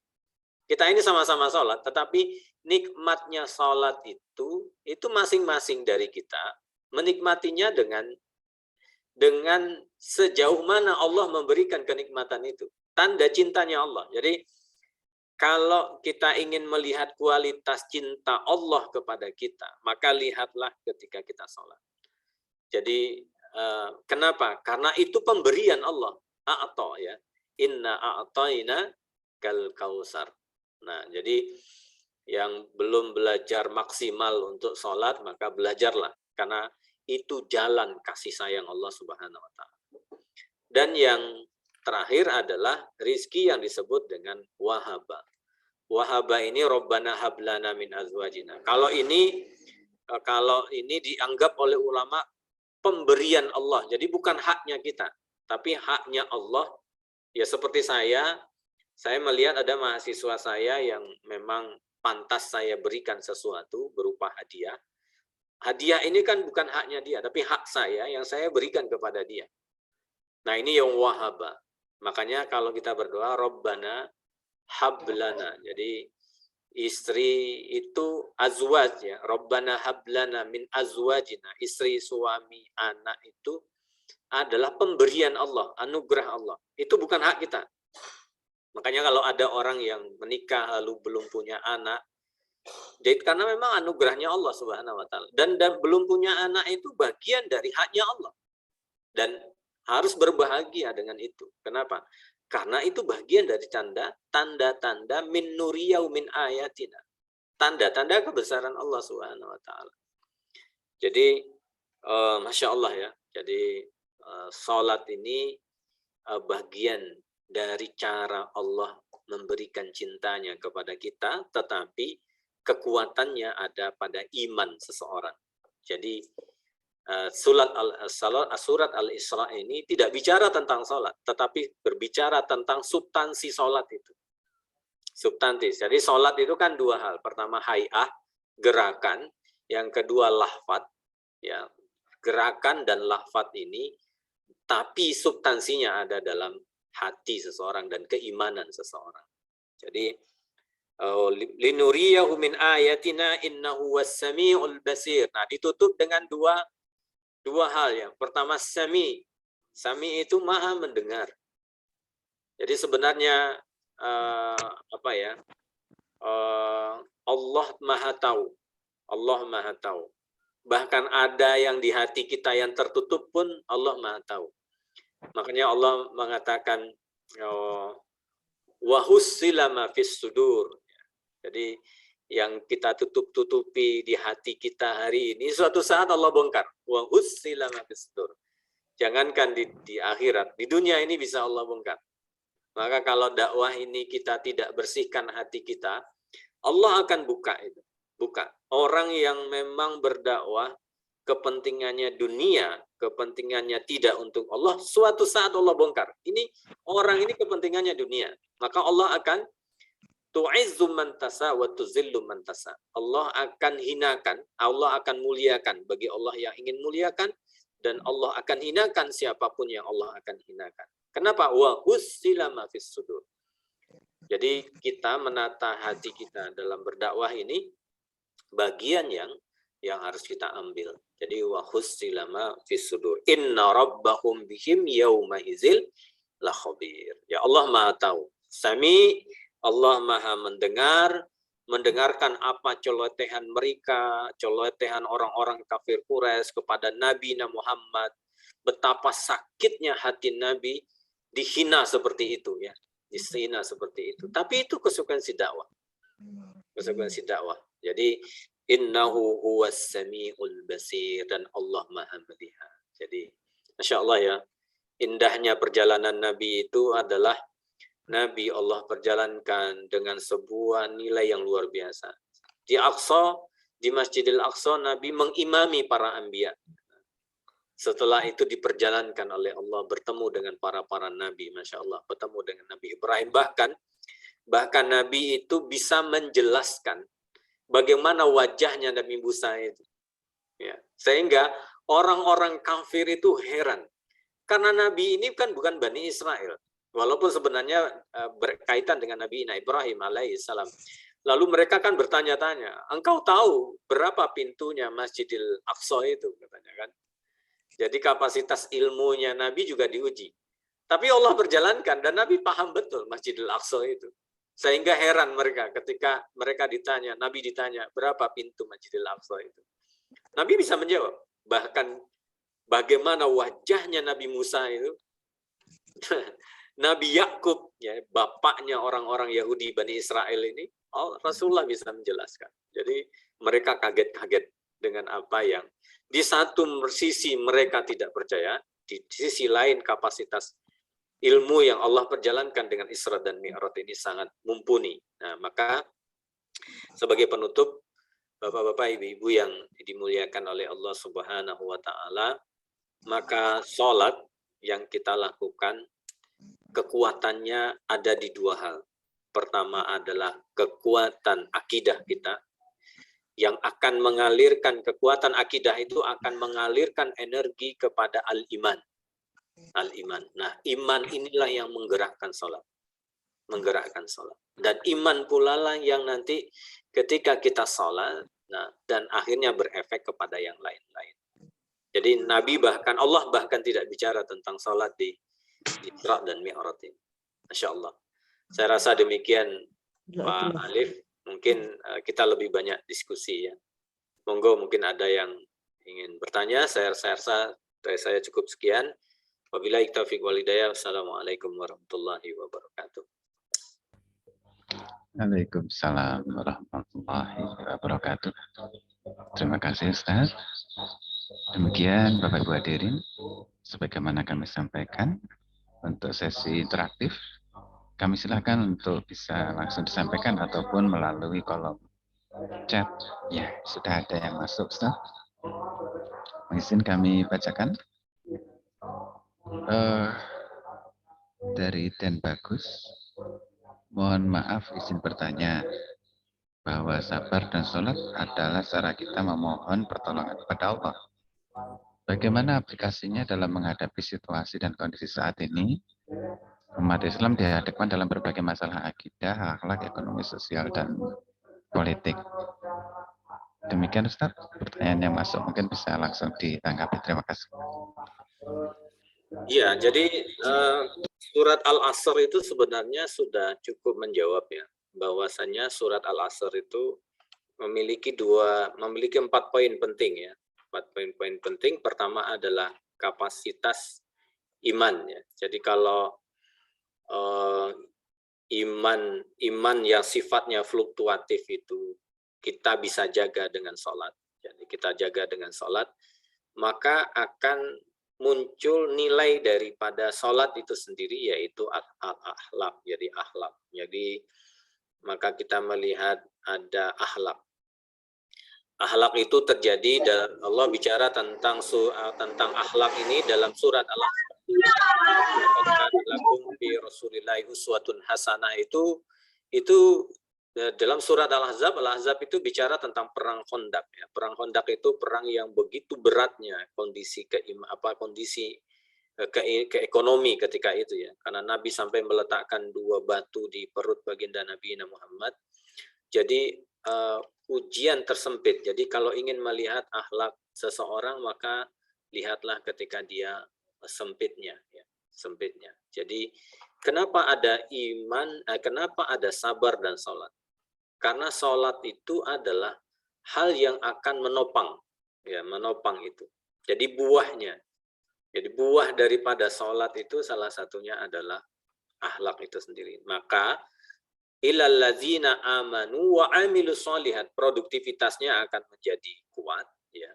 Kita ini sama-sama sholat, tetapi nikmatnya sholat itu masing-masing dari kita menikmatinya dengan sejauh mana Allah memberikan kenikmatan itu. Tanda cintanya Allah. Jadi kalau kita ingin melihat kualitas cinta Allah kepada kita, maka lihatlah ketika kita sholat. Jadi kenapa? Karena itu pemberian Allah. A'ta ya. Inna a'taina kal kausar. Nah, jadi yang belum belajar maksimal untuk sholat, maka belajarlah. Karena itu jalan kasih sayang Allah Subhanahu wa ta'ala. Dan yang terakhir adalah rizki yang disebut dengan wahaba. Wahaba ini Rabbana hablana min azwajina. Kalau ini dianggap oleh ulama pemberian Allah. Jadi bukan haknya kita, tapi haknya Allah. Ya seperti saya melihat ada mahasiswa saya yang memang pantas saya berikan sesuatu berupa hadiah. Hadiah ini kan bukan haknya dia, tapi hak saya yang saya berikan kepada dia. Nah, ini yang wahaba. Makanya kalau kita berdoa, Rabbana hablana. Jadi istri itu azwaj ya. Rabbana hablana min azwajina. Istri, suami, anak itu adalah pemberian Allah, anugerah Allah. Itu bukan hak kita. Makanya kalau ada orang yang menikah lalu belum punya anak, jadi karena memang anugerahnya Allah Subhanahu wa taala. Dan belum punya anak itu bagian dari haknya Allah. Dan harus berbahagia dengan itu. Kenapa? Karena itu bagian dari tanda-tanda min nuriyau min ayatina. Tanda-tanda kebesaran Allah Subhanahu wa taala. Jadi Masya Allah ya. Jadi salat ini bagian dari cara Allah memberikan cintanya kepada kita, tetapi kekuatannya ada pada iman seseorang. Jadi surat Al-Isra ini tidak bicara tentang sholat, tetapi berbicara tentang substansi sholat itu. Substansi. Jadi sholat itu kan dua hal. Pertama hay'ah, gerakan. Yang kedua lafaz. Ya, gerakan dan lafaz ini, tapi substansinya ada dalam hati seseorang dan keimanan seseorang. Jadi linuriyahu min ayatina innahu was-sami'ul basir. Nah, ditutup dengan dua hal. Yang pertama sami. Sami itu maha mendengar. Jadi sebenarnya Allah maha tahu. Allah maha tahu. Bahkan ada yang di hati kita yang tertutup pun Allah maha tahu. Makanya Allah mengatakan wa hussila ma fis sudur. Jadi yang kita tutup-tutupi di hati kita hari ini, suatu saat Allah bongkar. Wa hussila ma fis sudur. Jangankan di akhirat, di dunia ini bisa Allah bongkar. Maka kalau dakwah ini kita tidak bersihkan hati kita, Allah akan buka itu. Buka. Orang yang memang berdakwah, kepentingannya dunia, kepentingannya tidak untuk Allah, suatu saat Allah bongkar. Ini orang ini kepentingannya dunia. Maka Allah akan tu'izzu man tasa wa tuzillu man tasa. Allah akan hinakan, Allah akan muliakan bagi Allah yang ingin muliakan, dan Allah akan hinakan siapapun yang Allah akan hinakan. Kenapa? Wa hussila ma fis sudur. Jadi kita menata hati kita dalam berdakwah ini bagian yang harus kita ambil. Jadi wa hussila ma fis sudur. Inna rabbahum bihim yauma idzil la khabir. Ya Allah Maha tahu. Sami, Allah Maha mendengarkan apa celotehan mereka, celotehan orang-orang kafir Quraisy kepada Nabi Muhammad. Betapa sakitnya hati Nabi dihina seperti itu ya, dihina seperti itu. Tapi itu konsekuensi dakwah. Konsekuensi dakwah. Jadi innahu huwas samiul basir, dan Allah Maha melihat. Jadi Masya Allah ya, indahnya perjalanan Nabi itu adalah Nabi Allah perjalankan dengan sebuah nilai yang luar biasa. Di Aqsa, di Masjidil Aqsa, Nabi mengimami para anbiya. Setelah itu diperjalankan oleh Allah, bertemu dengan para Nabi, Masya Allah, bertemu dengan Nabi Ibrahim. Bahkan Nabi itu bisa menjelaskan bagaimana wajahnya Nabi Musa itu. Ya. Sehingga orang-orang kafir itu heran. Karena Nabi ini kan bukan Bani Israel. Walaupun sebenarnya berkaitan dengan Nabi Ibrahim alaihissalam. Lalu mereka kan bertanya-tanya, engkau tahu berapa pintunya Masjidil Aqsa itu? Katanya kan. Jadi kapasitas ilmunya Nabi juga diuji. Tapi Allah berjalankan dan Nabi paham betul Masjidil Aqsa itu. Sehingga heran mereka ketika mereka ditanya, Nabi ditanya, berapa pintu Masjidil Aqsa itu? Nabi bisa menjawab. Bahkan bagaimana wajahnya Nabi Musa itu. Nabi Yakub, ya, bapaknya orang-orang Yahudi Bani Israel ini, Rasulullah bisa menjelaskan. Jadi mereka kaget-kaget dengan apa yang di satu sisi mereka tidak percaya, di sisi lain kapasitas ilmu yang Allah perjalankan dengan Isra dan Mi'raj ini sangat mumpuni. Nah, maka sebagai penutup, Bapak-bapak, Ibu-ibu yang dimuliakan oleh Allah Subhanahu wa taala, maka sholat yang kita lakukan kekuatannya ada di dua hal. Pertama adalah kekuatan akidah kita, yang akan mengalirkan kekuatan akidah itu akan mengalirkan energi kepada al-iman. Al-iman. Nah, iman inilah yang menggerakkan sholat. Menggerakkan sholat. Dan iman pula lah yang nanti ketika kita sholat, nah, dan akhirnya berefek kepada yang lain-lain. Jadi Allah bahkan tidak bicara tentang sholat di Isra dan Mi'raj ini. Masya Allah. Saya rasa demikian Pak Alif. Mungkin kita lebih banyak diskusi ya. Monggo mungkin ada yang ingin bertanya. Saya rasa dari saya cukup sekian. Wabillahi taufiq wal hidayah. Wassalamualaikum warahmatullahi wabarakatuh. Waalaikumsalam warahmatullahi wabarakatuh. Terima kasih Ustaz. Demikian Bapak Ibu hadirin, sebagaimana kami sampaikan untuk sesi interaktif, kami silakan untuk bisa langsung disampaikan ataupun melalui kolom chat. Ya, sudah ada yang masuk Ustaz. Izin kami bacakan. Dari Den Bagus, mohon maaf izin bertanya bahwa sabar dan sholat adalah cara kita memohon pertolongan kepada Allah. Bagaimana aplikasinya dalam menghadapi situasi dan kondisi saat ini? Umat Islam dihadapkan dalam berbagai masalah akidah, akhlak, ekonomi, sosial, dan politik. Demikian Ustaz, pertanyaan yang masuk mungkin bisa langsung ditanggapi. Terima kasih. Iya, jadi surat Al-Asr itu sebenarnya sudah cukup menjawab ya, bahwasanya surat Al-Asr itu memiliki 4 poin penting ya. 4 poin penting. Pertama adalah kapasitas iman ya. Jadi kalau iman yang sifatnya fluktuatif itu kita bisa jaga dengan sholat. Jadi kita jaga dengan sholat, maka akan muncul nilai daripada sholat itu sendiri, yaitu akhlak. Jadi akhlak. Jadi maka kita melihat ada akhlak. Akhlak itu terjadi dan Allah bicara tentang akhlak ini dalam surat Al-Ahzab. Lakum fi Rasulillahi uswatun hasanah itu dalam surat Al-Ahzab itu bicara tentang perang Khandaq ya. Perang Khandaq itu perang yang begitu beratnya kondisi ekonomi ketika itu ya. Karena Nabi sampai meletakkan 2 batu di perut baginda Nabi Muhammad. Jadi ujian tersempit. Jadi kalau ingin melihat akhlak seseorang, maka lihatlah ketika dia sempitnya ya, sempitnya. Jadi kenapa ada iman, kenapa ada sabar dan sholat? Karena sholat itu adalah hal yang akan menopang ya, menopang itu. Jadi buahnya. Jadi buah daripada sholat itu salah satunya adalah akhlak itu sendiri. Maka ilal ladzina amanu wa amilus sholihat, produktivitasnya akan menjadi kuat ya.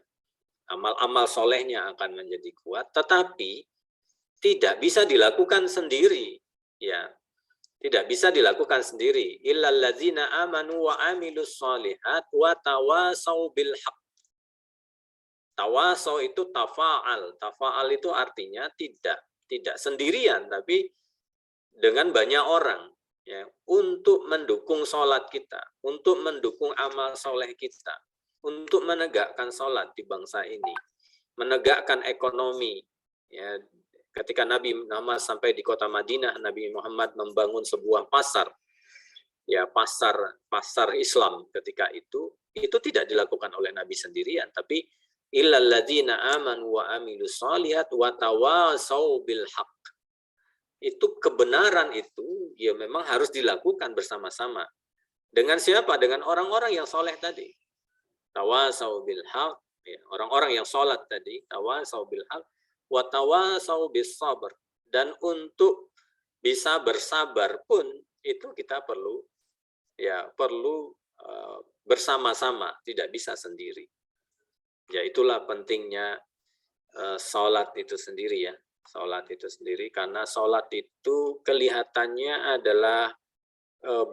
Amal-amal solehnya akan menjadi kuat, tetapi tidak bisa dilakukan sendiri ya. Tidak bisa dilakukan sendiri. Illal ladzina amanu wa amilus sholihat wa tawasau bil haq. Tawasau itu tafa'al. Tafa'al itu artinya tidak sendirian, tapi dengan banyak orang ya, untuk mendukung sholat kita, untuk mendukung amal soleh kita, untuk menegakkan sholat di bangsa ini, menegakkan ekonomi. Ya, ketika Nabi Muhammad sampai di kota Madinah, Nabi Muhammad membangun sebuah pasar, ya pasar Islam ketika itu tidak dilakukan oleh Nabi sendirian, tapi illal ladzina amanu wa amilus sholihat wa tawasau bil haq. Itu kebenaran itu ya memang harus dilakukan bersama-sama. Dengan siapa? Dengan orang-orang yang soleh tadi. Tawasau bil haq, ya, orang-orang yang sholat tadi, tawasau bil haq wa tawasau bis sabr. Dan untuk bisa bersabar pun itu kita perlu bersama-sama, tidak bisa sendiri. Ya itulah pentingnya sholat itu sendiri ya. Sholat itu sendiri, karena sholat itu kelihatannya adalah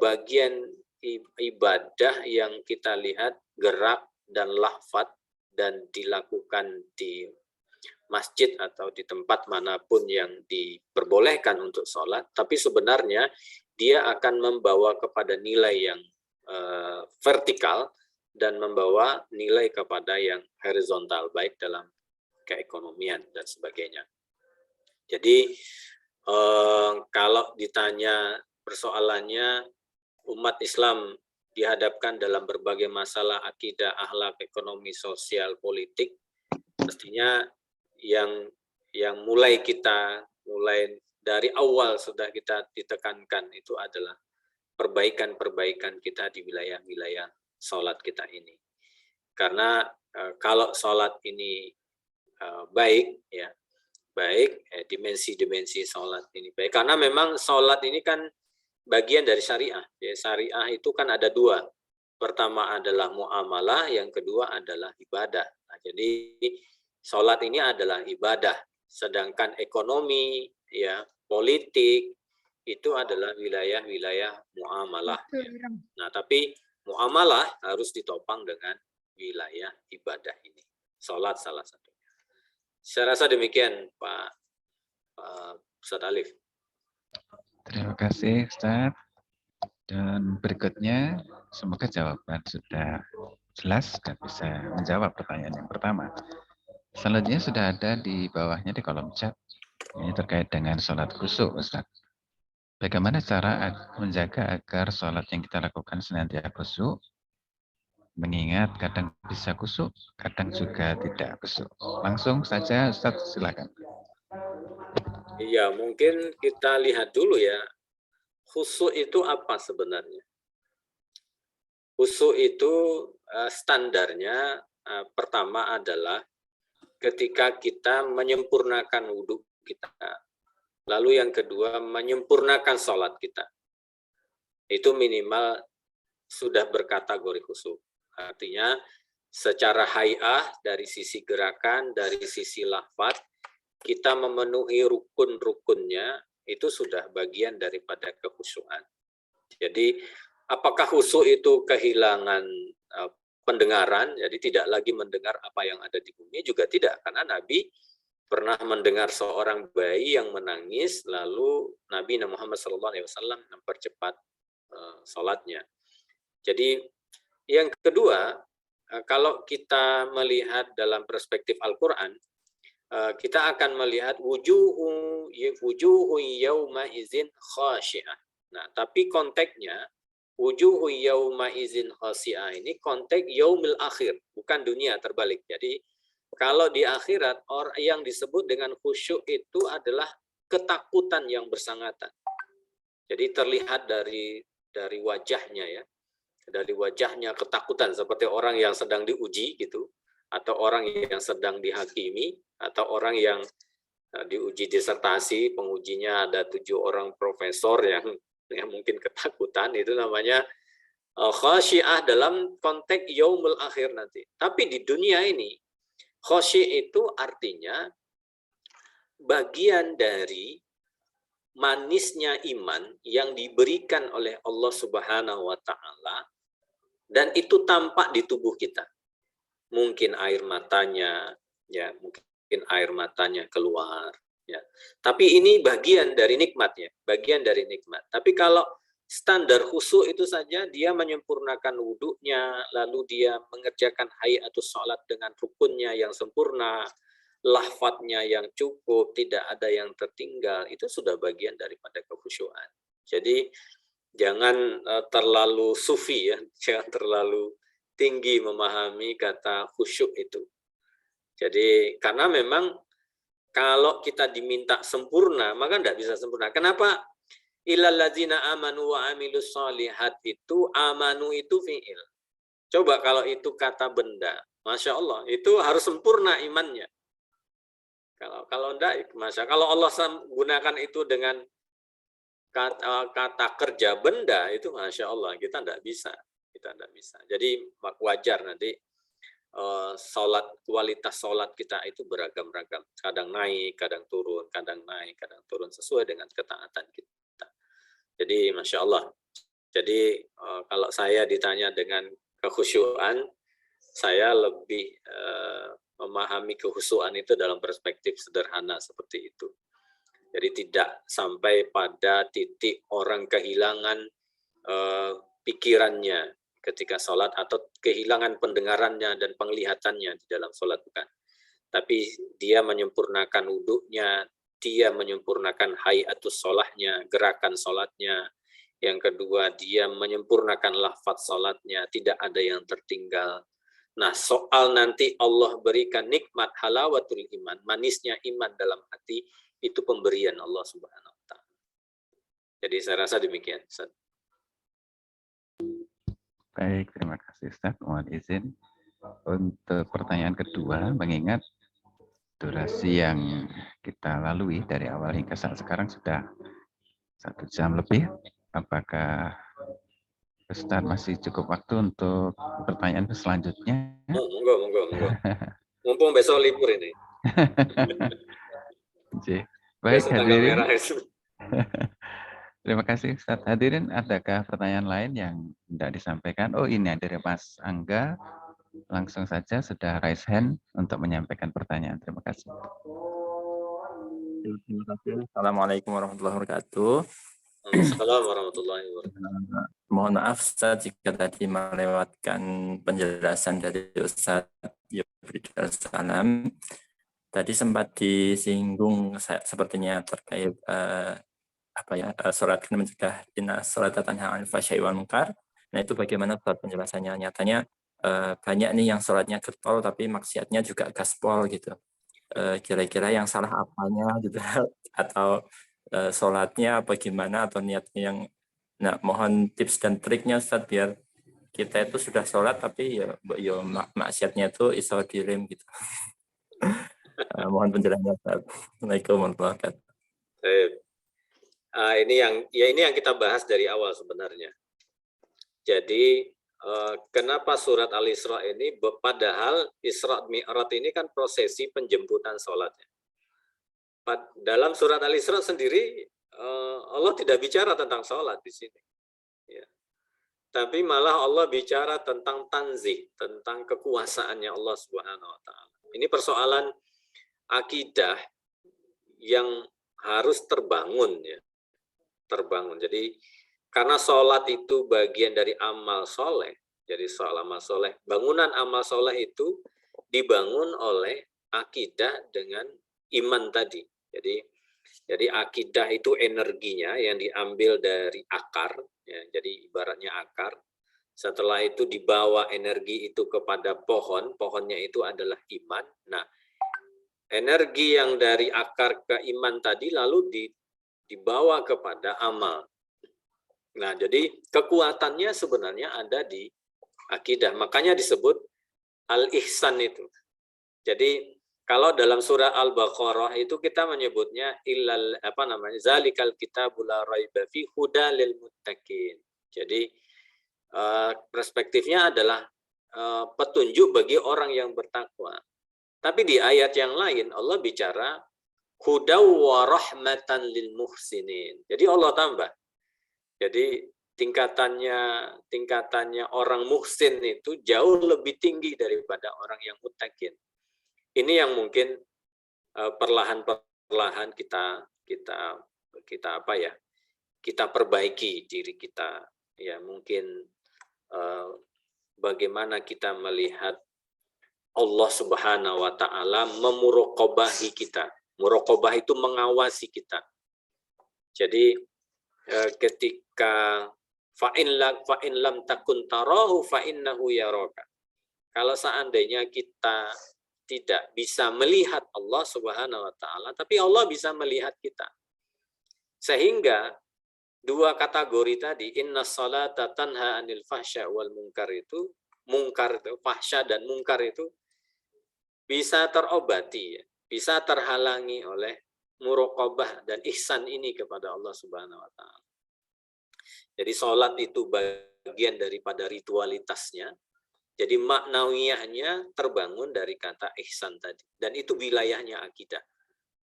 bagian ibadah yang kita lihat gerak dan lafaz dan dilakukan di masjid atau di tempat manapun yang diperbolehkan untuk sholat, tapi sebenarnya dia akan membawa kepada nilai yang vertikal dan membawa nilai kepada yang horizontal, baik dalam keekonomian dan sebagainya. Jadi kalau ditanya persoalannya, umat Islam dihadapkan dalam berbagai masalah akidah, akhlak, ekonomi, sosial, politik, mestinya yang mulai dari awal sudah kita ditekankan itu adalah perbaikan kita di wilayah-wilayah sholat kita ini. Karena kalau sholat ini baik, ya baik, dimensi-dimensi sholat ini baik. Karena memang sholat ini kan bagian dari syariah. Ya, syariah itu kan ada dua. Pertama adalah muamalah, yang kedua adalah ibadah. Nah, jadi sholat ini adalah ibadah. Sedangkan ekonomi, ya politik, itu adalah wilayah-wilayah muamalah. Ya. Nah, tapi muamalah harus ditopang dengan wilayah ibadah ini. Sholat salah satunya. Saya rasa demikian, Pak Ustadz Alif. Terima kasih, Ustadz. Dan berikutnya, semoga jawaban sudah jelas dan bisa menjawab pertanyaan yang pertama. Selanjutnya sudah ada di bawahnya di kolom chat. Ini terkait dengan sholat khusyuk, Ustaz. Bagaimana cara menjaga agar sholat yang kita lakukan senantiasa khusyuk? Mengingat kadang bisa khusyuk, kadang juga tidak khusyuk. Langsung saja, Ustaz, silakan. Iya, mungkin kita lihat dulu ya, khusyuk itu apa sebenarnya? Khusyuk itu standarnya pertama adalah ketika kita menyempurnakan wudhu kita. Lalu yang kedua, menyempurnakan sholat kita. Itu minimal sudah berkategori khusyuk. Artinya secara hay'ah, dari sisi gerakan, dari sisi lafaz, kita memenuhi rukun-rukunnya, itu sudah bagian daripada kekhusyukan. Jadi apakah khusyuk itu kehilangan pendengaran, jadi tidak lagi mendengar apa yang ada di bumi? Juga tidak, karena Nabi pernah mendengar seorang bayi yang menangis, lalu Nabi Muhammad SAW mempercepat sholatnya. Jadi yang kedua, kalau kita melihat dalam perspektif Al-Quran, kita akan melihat wujuhu yauma izin khasyi'ah. Nah, tapi konteksnya wujuhu yauma izin khasyi'ah ini konteks yaumil akhir, bukan dunia, terbalik. Jadi kalau di akhirat, orang yang disebut dengan khusyuk itu adalah ketakutan yang bersangatan. Jadi terlihat dari wajahnya, ya, dari wajahnya ketakutan, seperti orang yang sedang diuji gitu, atau orang yang sedang dihakimi, atau orang yang diuji disertasi, pengujinya ada 7 orang profesor yang mungkin ketakutan, itu namanya khasyi'ah dalam konteks yaumul akhir nanti. Tapi di dunia ini, khasyi' itu artinya bagian dari manisnya iman yang diberikan oleh Allah Subhanahu wa Ta'ala, dan itu tampak di tubuh kita. Mungkin air matanya, ya, mungkin air matanya keluar, ya. Tapi ini bagian dari nikmatnya, bagian dari nikmat. Tapi kalau standar khusyuk itu saja, dia menyempurnakan wudhunya, lalu dia mengerjakan hayatus sholat dengan rukunnya yang sempurna, lafadznya yang cukup, tidak ada yang tertinggal, itu sudah bagian daripada kekhusyukan. Jadi jangan terlalu sufi, ya, jangan terlalu tinggi memahami kata khusyuk itu. Jadi karena memang kalau kita diminta sempurna, maka tidak bisa sempurna. Kenapa? Illal ladzina amanu wa amilus sholihat, itu amanu itu fi'il. Coba kalau itu kata benda, Masya Allah, itu harus sempurna imannya. Kalau enggak, Masya, kalau Allah gunakan itu dengan kata kerja benda, itu Masya Allah, kita enggak bisa. Kita enggak bisa. Jadi wajar nanti kualitas sholat kita itu beragam-ragam. Kadang naik, kadang turun, kadang naik, kadang turun, sesuai dengan ketaatan kita. Jadi Masya Allah. Jadi kalau saya ditanya dengan kekhusyuan, saya lebih memahami kekhusyuan itu dalam perspektif sederhana seperti itu. Jadi tidak sampai pada titik orang kehilangan pikirannya ketika sholat, atau kehilangan pendengarannya dan penglihatannya di dalam sholat, bukan. Tapi dia menyempurnakan wudhunya, dia menyempurnakan hayatus sholahnya, gerakan sholatnya. Yang kedua, dia menyempurnakan lafaz sholatnya, tidak ada yang tertinggal. Nah, soal nanti Allah berikan nikmat halawatul iman, manisnya iman dalam hati, itu pemberian Allah Subhanahu wa Ta'ala. Jadi saya rasa demikian, Ustaz. Baik, terima kasih Ustaz. Mohon izin untuk pertanyaan kedua, mengingat durasi yang kita lalui dari awal hingga saat sekarang sudah 1 jam lebih. Apakah Ustaz masih cukup waktu untuk pertanyaan selanjutnya? Monggo. Mumpung besok libur ini. Baik, Besok tanggal hadirin. merah. Terima kasih Ustaz. Hadirin, adakah pertanyaan lain yang tidak disampaikan? Oh, ini dari Mas Angga. Langsung saja sudah raise hand untuk menyampaikan pertanyaan. Terima kasih. Terima kasih. Assalamualaikum warahmatullahi wabarakatuh. Assalamualaikum warahmatullahi wabarakatuh. Mohon maaf Ustaz jika tadi melewatkan penjelasan dari Ustaz Yofri Darussalam. Tadi sempat disinggung sepertinya terkait sholat mencegah sholat tanha anil fahsya'i wal munkar. Nah itu bagaimana Ustaz penjelasannya? Nyatanya banyak nih yang sholatnya getol tapi maksiatnya juga gaspol gitu. Kira-kira yang salah apanya gitu atau sholatnya apa gimana atau niatnya yang mohon tips dan triknya Ustaz biar kita itu sudah sholat tapi ya maksiatnya itu iso direm gitu. Mohon penjelasannya Ustaz. Assalamualaikum warahmatullahi wabarakatuh. Ini yang kita bahas dari awal sebenarnya. Jadi kenapa surat Al-Isra ini, padahal Isra Mi'raj ini kan prosesi penjemputan sholatnya. Dalam surat Al-Isra sendiri Allah tidak bicara tentang sholat di sini. Ya. Tapi malah Allah bicara tentang tanzih, tentang kekuasaannya Allah Subhanahu wa Ta'ala. Ini persoalan akidah yang harus terbangun ya. Terbangun. Jadi karena sholat itu bagian dari amal soleh, jadi soal amal soleh, bangunan amal soleh itu dibangun oleh akidah dengan iman tadi. Jadi akidah itu energinya yang diambil dari akar, ya, jadi ibaratnya akar. Setelah itu dibawa energi itu kepada pohon, pohonnya itu adalah iman. Nah, energi yang dari akar ke iman tadi lalu dibawa kepada amal. Nah, jadi kekuatannya sebenarnya ada di akidah. Makanya disebut al-ihsan itu. Jadi kalau dalam surah Al-Baqarah itu kita menyebutnya zalikal kitabul la raiba fi hudal lil muttaqin. Jadi perspektifnya adalah petunjuk bagi orang yang bertakwa. Tapi di ayat yang lain Allah bicara hudaw wa rahmatan lil muhsinin. Jadi Allah tambah. Jadi tingkatannya orang muhsin itu jauh lebih tinggi daripada orang yang muttaqin. Ini yang mungkin perlahan-perlahan kita perbaiki diri kita. Ya, mungkin bagaimana kita melihat Allah Subhanahu wa Ta'ala memuraqabahi kita. Muraqabah itu mengawasi kita. Jadi ketika fa'in lam takun tarahu fa'innahu yaraka. Kalau seandainya kita tidak bisa melihat Allah Subhanahu wa Ta'ala, tapi Allah bisa melihat kita. Sehingga dua kategori tadi, inna salata tanha anil fahsya wal munkar itu, fahsya dan munkar itu bisa terobati, bisa terhalangi oleh muraqabah dan ihsan ini kepada Allah Subhanahu wa Ta'ala. Jadi sholat itu bagian daripada ritualitasnya. Jadi maknawiyahnya terbangun dari kata ihsan tadi. Dan itu wilayahnya akidah.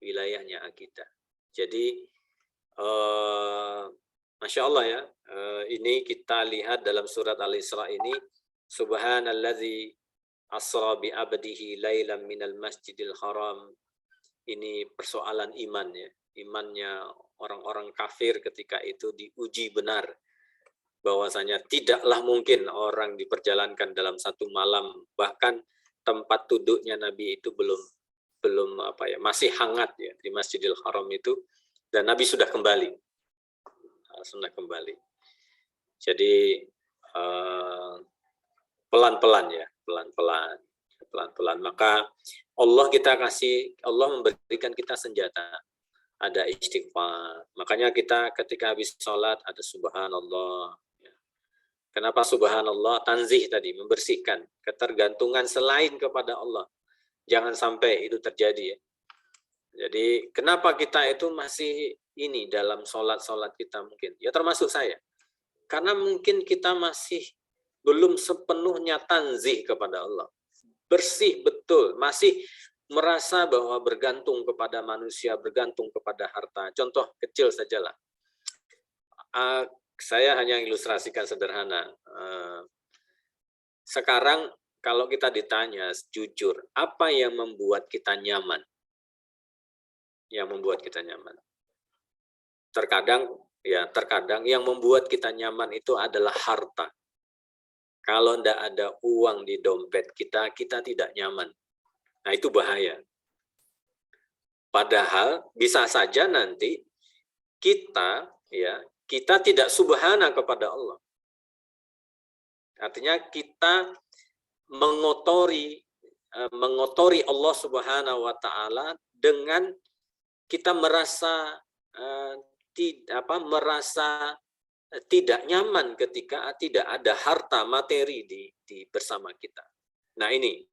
Wilayahnya akidah. Jadi Masya Allah ya, ini kita lihat dalam surat Al-Isra ini, Subhanalladzi asra bi abdihi lailan minal masjidil haram. Ini persoalan iman ya. Imannya orang-orang kafir ketika itu diuji benar. Bahwasanya tidaklah mungkin orang diperjalankan dalam satu malam. Bahkan tempat duduknya Nabi itu belum masih hangat ya di Masjidil Haram itu, dan Nabi sudah kembali. Jadi pelan-pelan ya, pelan-pelan. Maka Allah memberikan kita senjata, ada istighfar. Makanya kita ketika habis sholat ada subhanallah. Kenapa subhanallah? Tanzih tadi, membersihkan ketergantungan selain kepada Allah. Jangan sampai itu terjadi ya. Jadi kenapa kita itu masih ini dalam sholat kita mungkin? Ya termasuk saya. Karena mungkin kita masih belum sepenuhnya tanzih kepada Allah. Bersih betul, masih merasa bahwa bergantung kepada manusia, bergantung kepada harta. Contoh kecil sajalah. Saya hanya ilustrasikan sederhana. Sekarang kalau kita ditanya jujur, apa yang membuat kita nyaman? Yang membuat kita nyaman. Terkadang yang membuat kita nyaman itu adalah harta. Kalau tidak ada uang di dompet kita tidak nyaman. Nah, itu bahaya. Padahal bisa saja nanti kita tidak subhana kepada Allah. Artinya kita mengotori Allah Subhanahu wa taala dengan kita merasa tidak nyaman ketika tidak ada harta materi di bersama kita. Nah, ini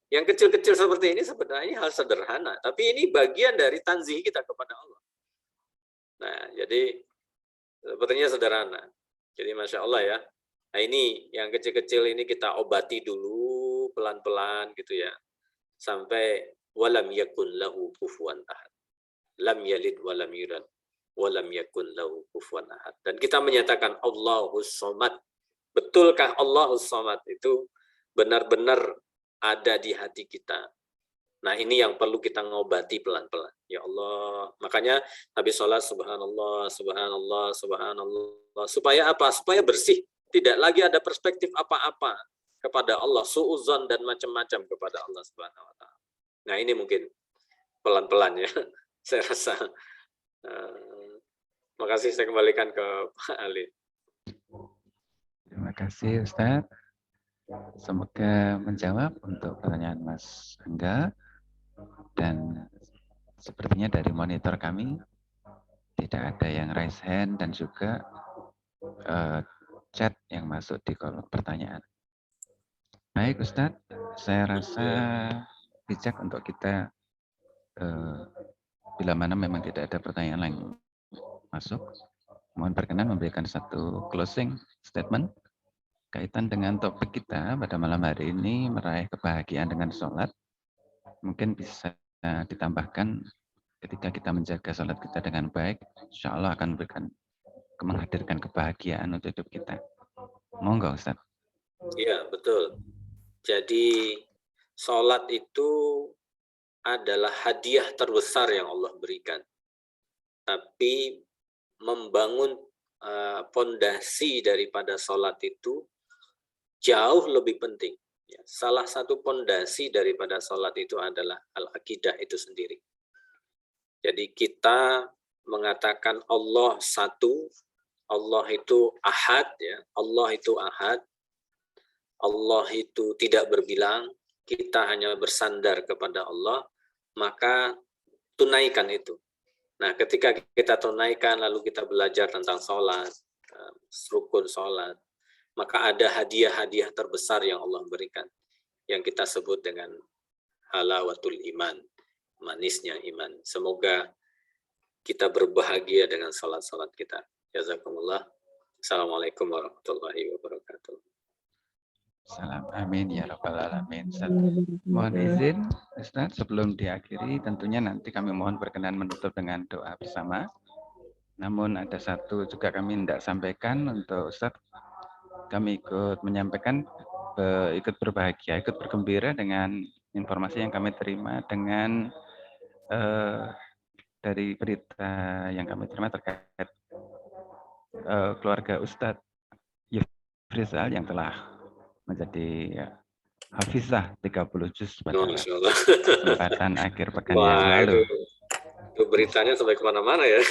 yang kecil-kecil seperti ini sebenarnya hal sederhana, tapi ini bagian dari tanzih kita kepada Allah. Nah, jadi sepertinya sederhana. Jadi Masya Allah ya. Nah, ini yang kecil-kecil ini kita obati dulu pelan-pelan gitu ya. Sampai walam yakun lahu kufuwan ahad. Lam yalid walam yulad walam yakun lahu kufuwan ahad. Dan kita menyatakan Allahus Somad. Betulkah Allahus Somad itu benar-benar ada di hati kita? Nah, ini yang perlu kita ngobati pelan-pelan. Ya Allah, makanya habis sholat subhanallah, subhanallah, subhanallah. Supaya apa? Supaya bersih. Tidak lagi ada perspektif apa-apa kepada Allah, su'uzon dan macam-macam kepada Allah Subhanahu wa taala. Nah, ini mungkin pelan-pelan ya. Saya rasa. Makasih, saya kembalikan ke Pak Ali. Terima kasih Ustadz. Semoga menjawab untuk pertanyaan Mas Angga. Dan sepertinya dari monitor kami tidak ada yang raise hand dan juga chat yang masuk di kolom pertanyaan. Baik Ustadz, saya rasa bijak untuk kita bila mana memang tidak ada pertanyaan lain masuk, mohon berkenan memberikan satu closing statement kaitan dengan topik kita pada malam hari ini, meraih kebahagiaan dengan sholat. Mungkin bisa ditambahkan ketika kita menjaga sholat kita dengan baik, insya Allah akan menghadirkan kebahagiaan untuk hidup kita. Monggo Ustaz. Iya, betul. Jadi sholat itu adalah hadiah terbesar yang Allah berikan. Tapi membangun pondasi daripada sholat itu jauh lebih penting. Salah satu pondasi daripada sholat itu adalah al-aqidah itu sendiri. Jadi kita mengatakan Allah satu, Allah itu ahad, ya. Allah itu ahad, Allah itu tidak berbilang, kita hanya bersandar kepada Allah, maka tunaikan itu. Nah, ketika kita tunaikan, lalu kita belajar tentang sholat, rukun sholat, maka ada hadiah-hadiah terbesar yang Allah berikan, yang kita sebut dengan halawatul iman, manisnya iman. Semoga kita berbahagia dengan salat-salat kita. Jazakumullah. Assalamualaikum warahmatullahi wabarakatuh. Salam amin ya rabbal alamin. Mohon izin Ustaz, sebelum diakhiri tentunya nanti kami mohon berkenan menutup dengan doa bersama. Namun ada satu juga kami tidak sampaikan untuk Ustaz. Kami ikut menyampaikan, ikut berbahagia, ikut bergembira dengan informasi yang kami terima dengan dari berita yang kami terima terkait keluarga Ustadz Yufrizal yang telah menjadi Hafizah 30 juz pada Masya Allah. kesempatan akhir pekan yang Wah, lalu. itu beritanya sampai kemana-mana ya.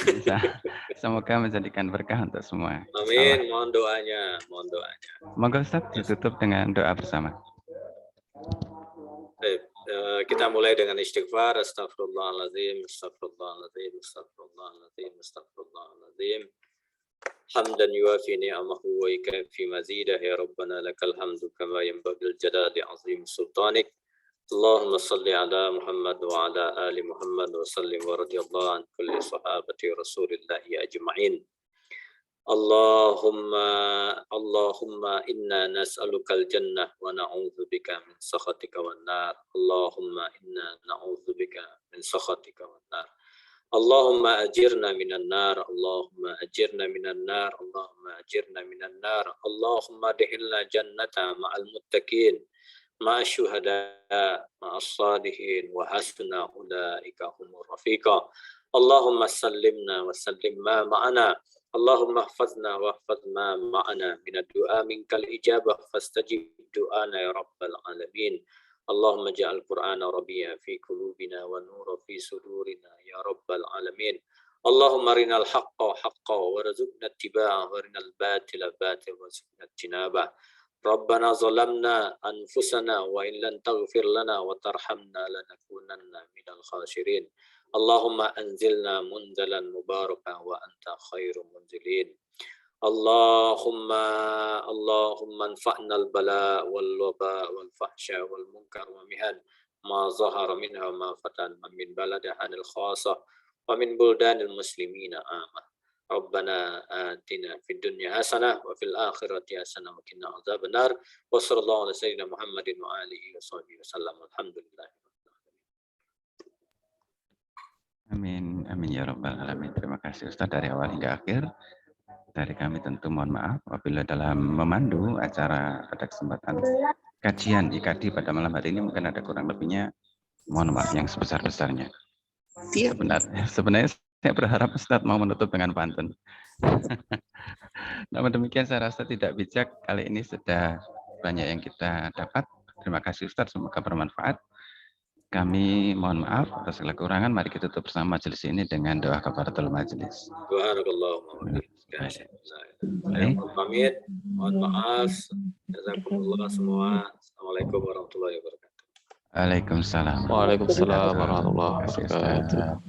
Semoga menjadikan berkah untuk semua. Amin, mohon doanya, mohon doanya. Semoga Ustaz ditutup dengan doa bersama. Baik, kita mulai dengan istighfar. Astagfirullahaladzim, astagfirullahaladzim, astagfirullahaladzim, astagfirullahaladzim. Hamdan yuafi ni'amahu wa yukafi mazidah ya Rabbana lakal hamdu kama yanbaghi al-jalali azim sultanik. Allahumma salli ala Muhammad wa ala ali Muhammad wa sallim wa radiyallahu an kulli sahabati Rasulillahi ajma'in. Allahumma inna nas'alukal jannah wa na'udzubika min sakhatika wan nar. Allahumma inna na'udzubika min sakhatika wan nar. Allahumma ajirna minan nar. Allahumma ajirna minan nar. Allahumma ajirna minan nar. Allahumma adkhilna jannata ma'al muttaqin ma'a syuhada ma'as salihin wa hasuna ulaika humur rafiqa. Allahumma sallimna wa sallim ma ma'ana. Allahumma hafazna wa hafaz ma ma'ana min ad-du'a minkal ijabah fastajib du'ana ya rabbal alamin. Allahumma ja'al Qur'ana rabi'a fi qulubina wa nura fi sudurina ya rabbal alamin. Allahumma arinal haqqa haqqa warzuqna ittiba'ah warinal batila batila warzuqna ijtinabah. Rabbana zalamna anfusana wa in lam taghfir lana wa tarhamna lanakunanna minal khasirin. Allahumma anzilna munzalan mubarakan wa anta khairu munzilin. Allahumma anfa'na al-bala wal waba wal fahsya wal munkar wa mihan ma zahara minha ma fatan min baladahan al-khasa wa min buldanil muslimina amah. Rabbana atina fid dunya hasanah wa fil akhirati hasanah wa qina adzabannar. Wa sallallahu ala sayyidina Muhammadin wa alihi wa sahbihi wasallam. Alhamdulillah. Amin, amin ya rabbal alamin. Terima kasih Ustaz dari awal hingga akhir. Dari kami tentu mohon maaf apabila dalam memandu acara pada kesempatan kajian IKD pada malam hari ini mungkin ada kurang lebihnya, mohon maaf yang sebesar-besarnya. Sebenarnya saya berharap Ustaz mau menutup dengan pantun. Namun demikian saya rasa tidak bijak, kali ini sudah banyak yang kita dapat. Terima kasih Ustaz, semoga bermanfaat. Kami mohon maaf atas segala kekurangan. Mari kita tutup bersama majelis ini dengan doa kafaratul majelis. Pamit, mohon maaf. Jazakumullah semua. Assalamualaikum warahmatullahi wabarakatuh. Waalaikumsalam. Waalaikumsalam warahmatullahi wabarakatuh.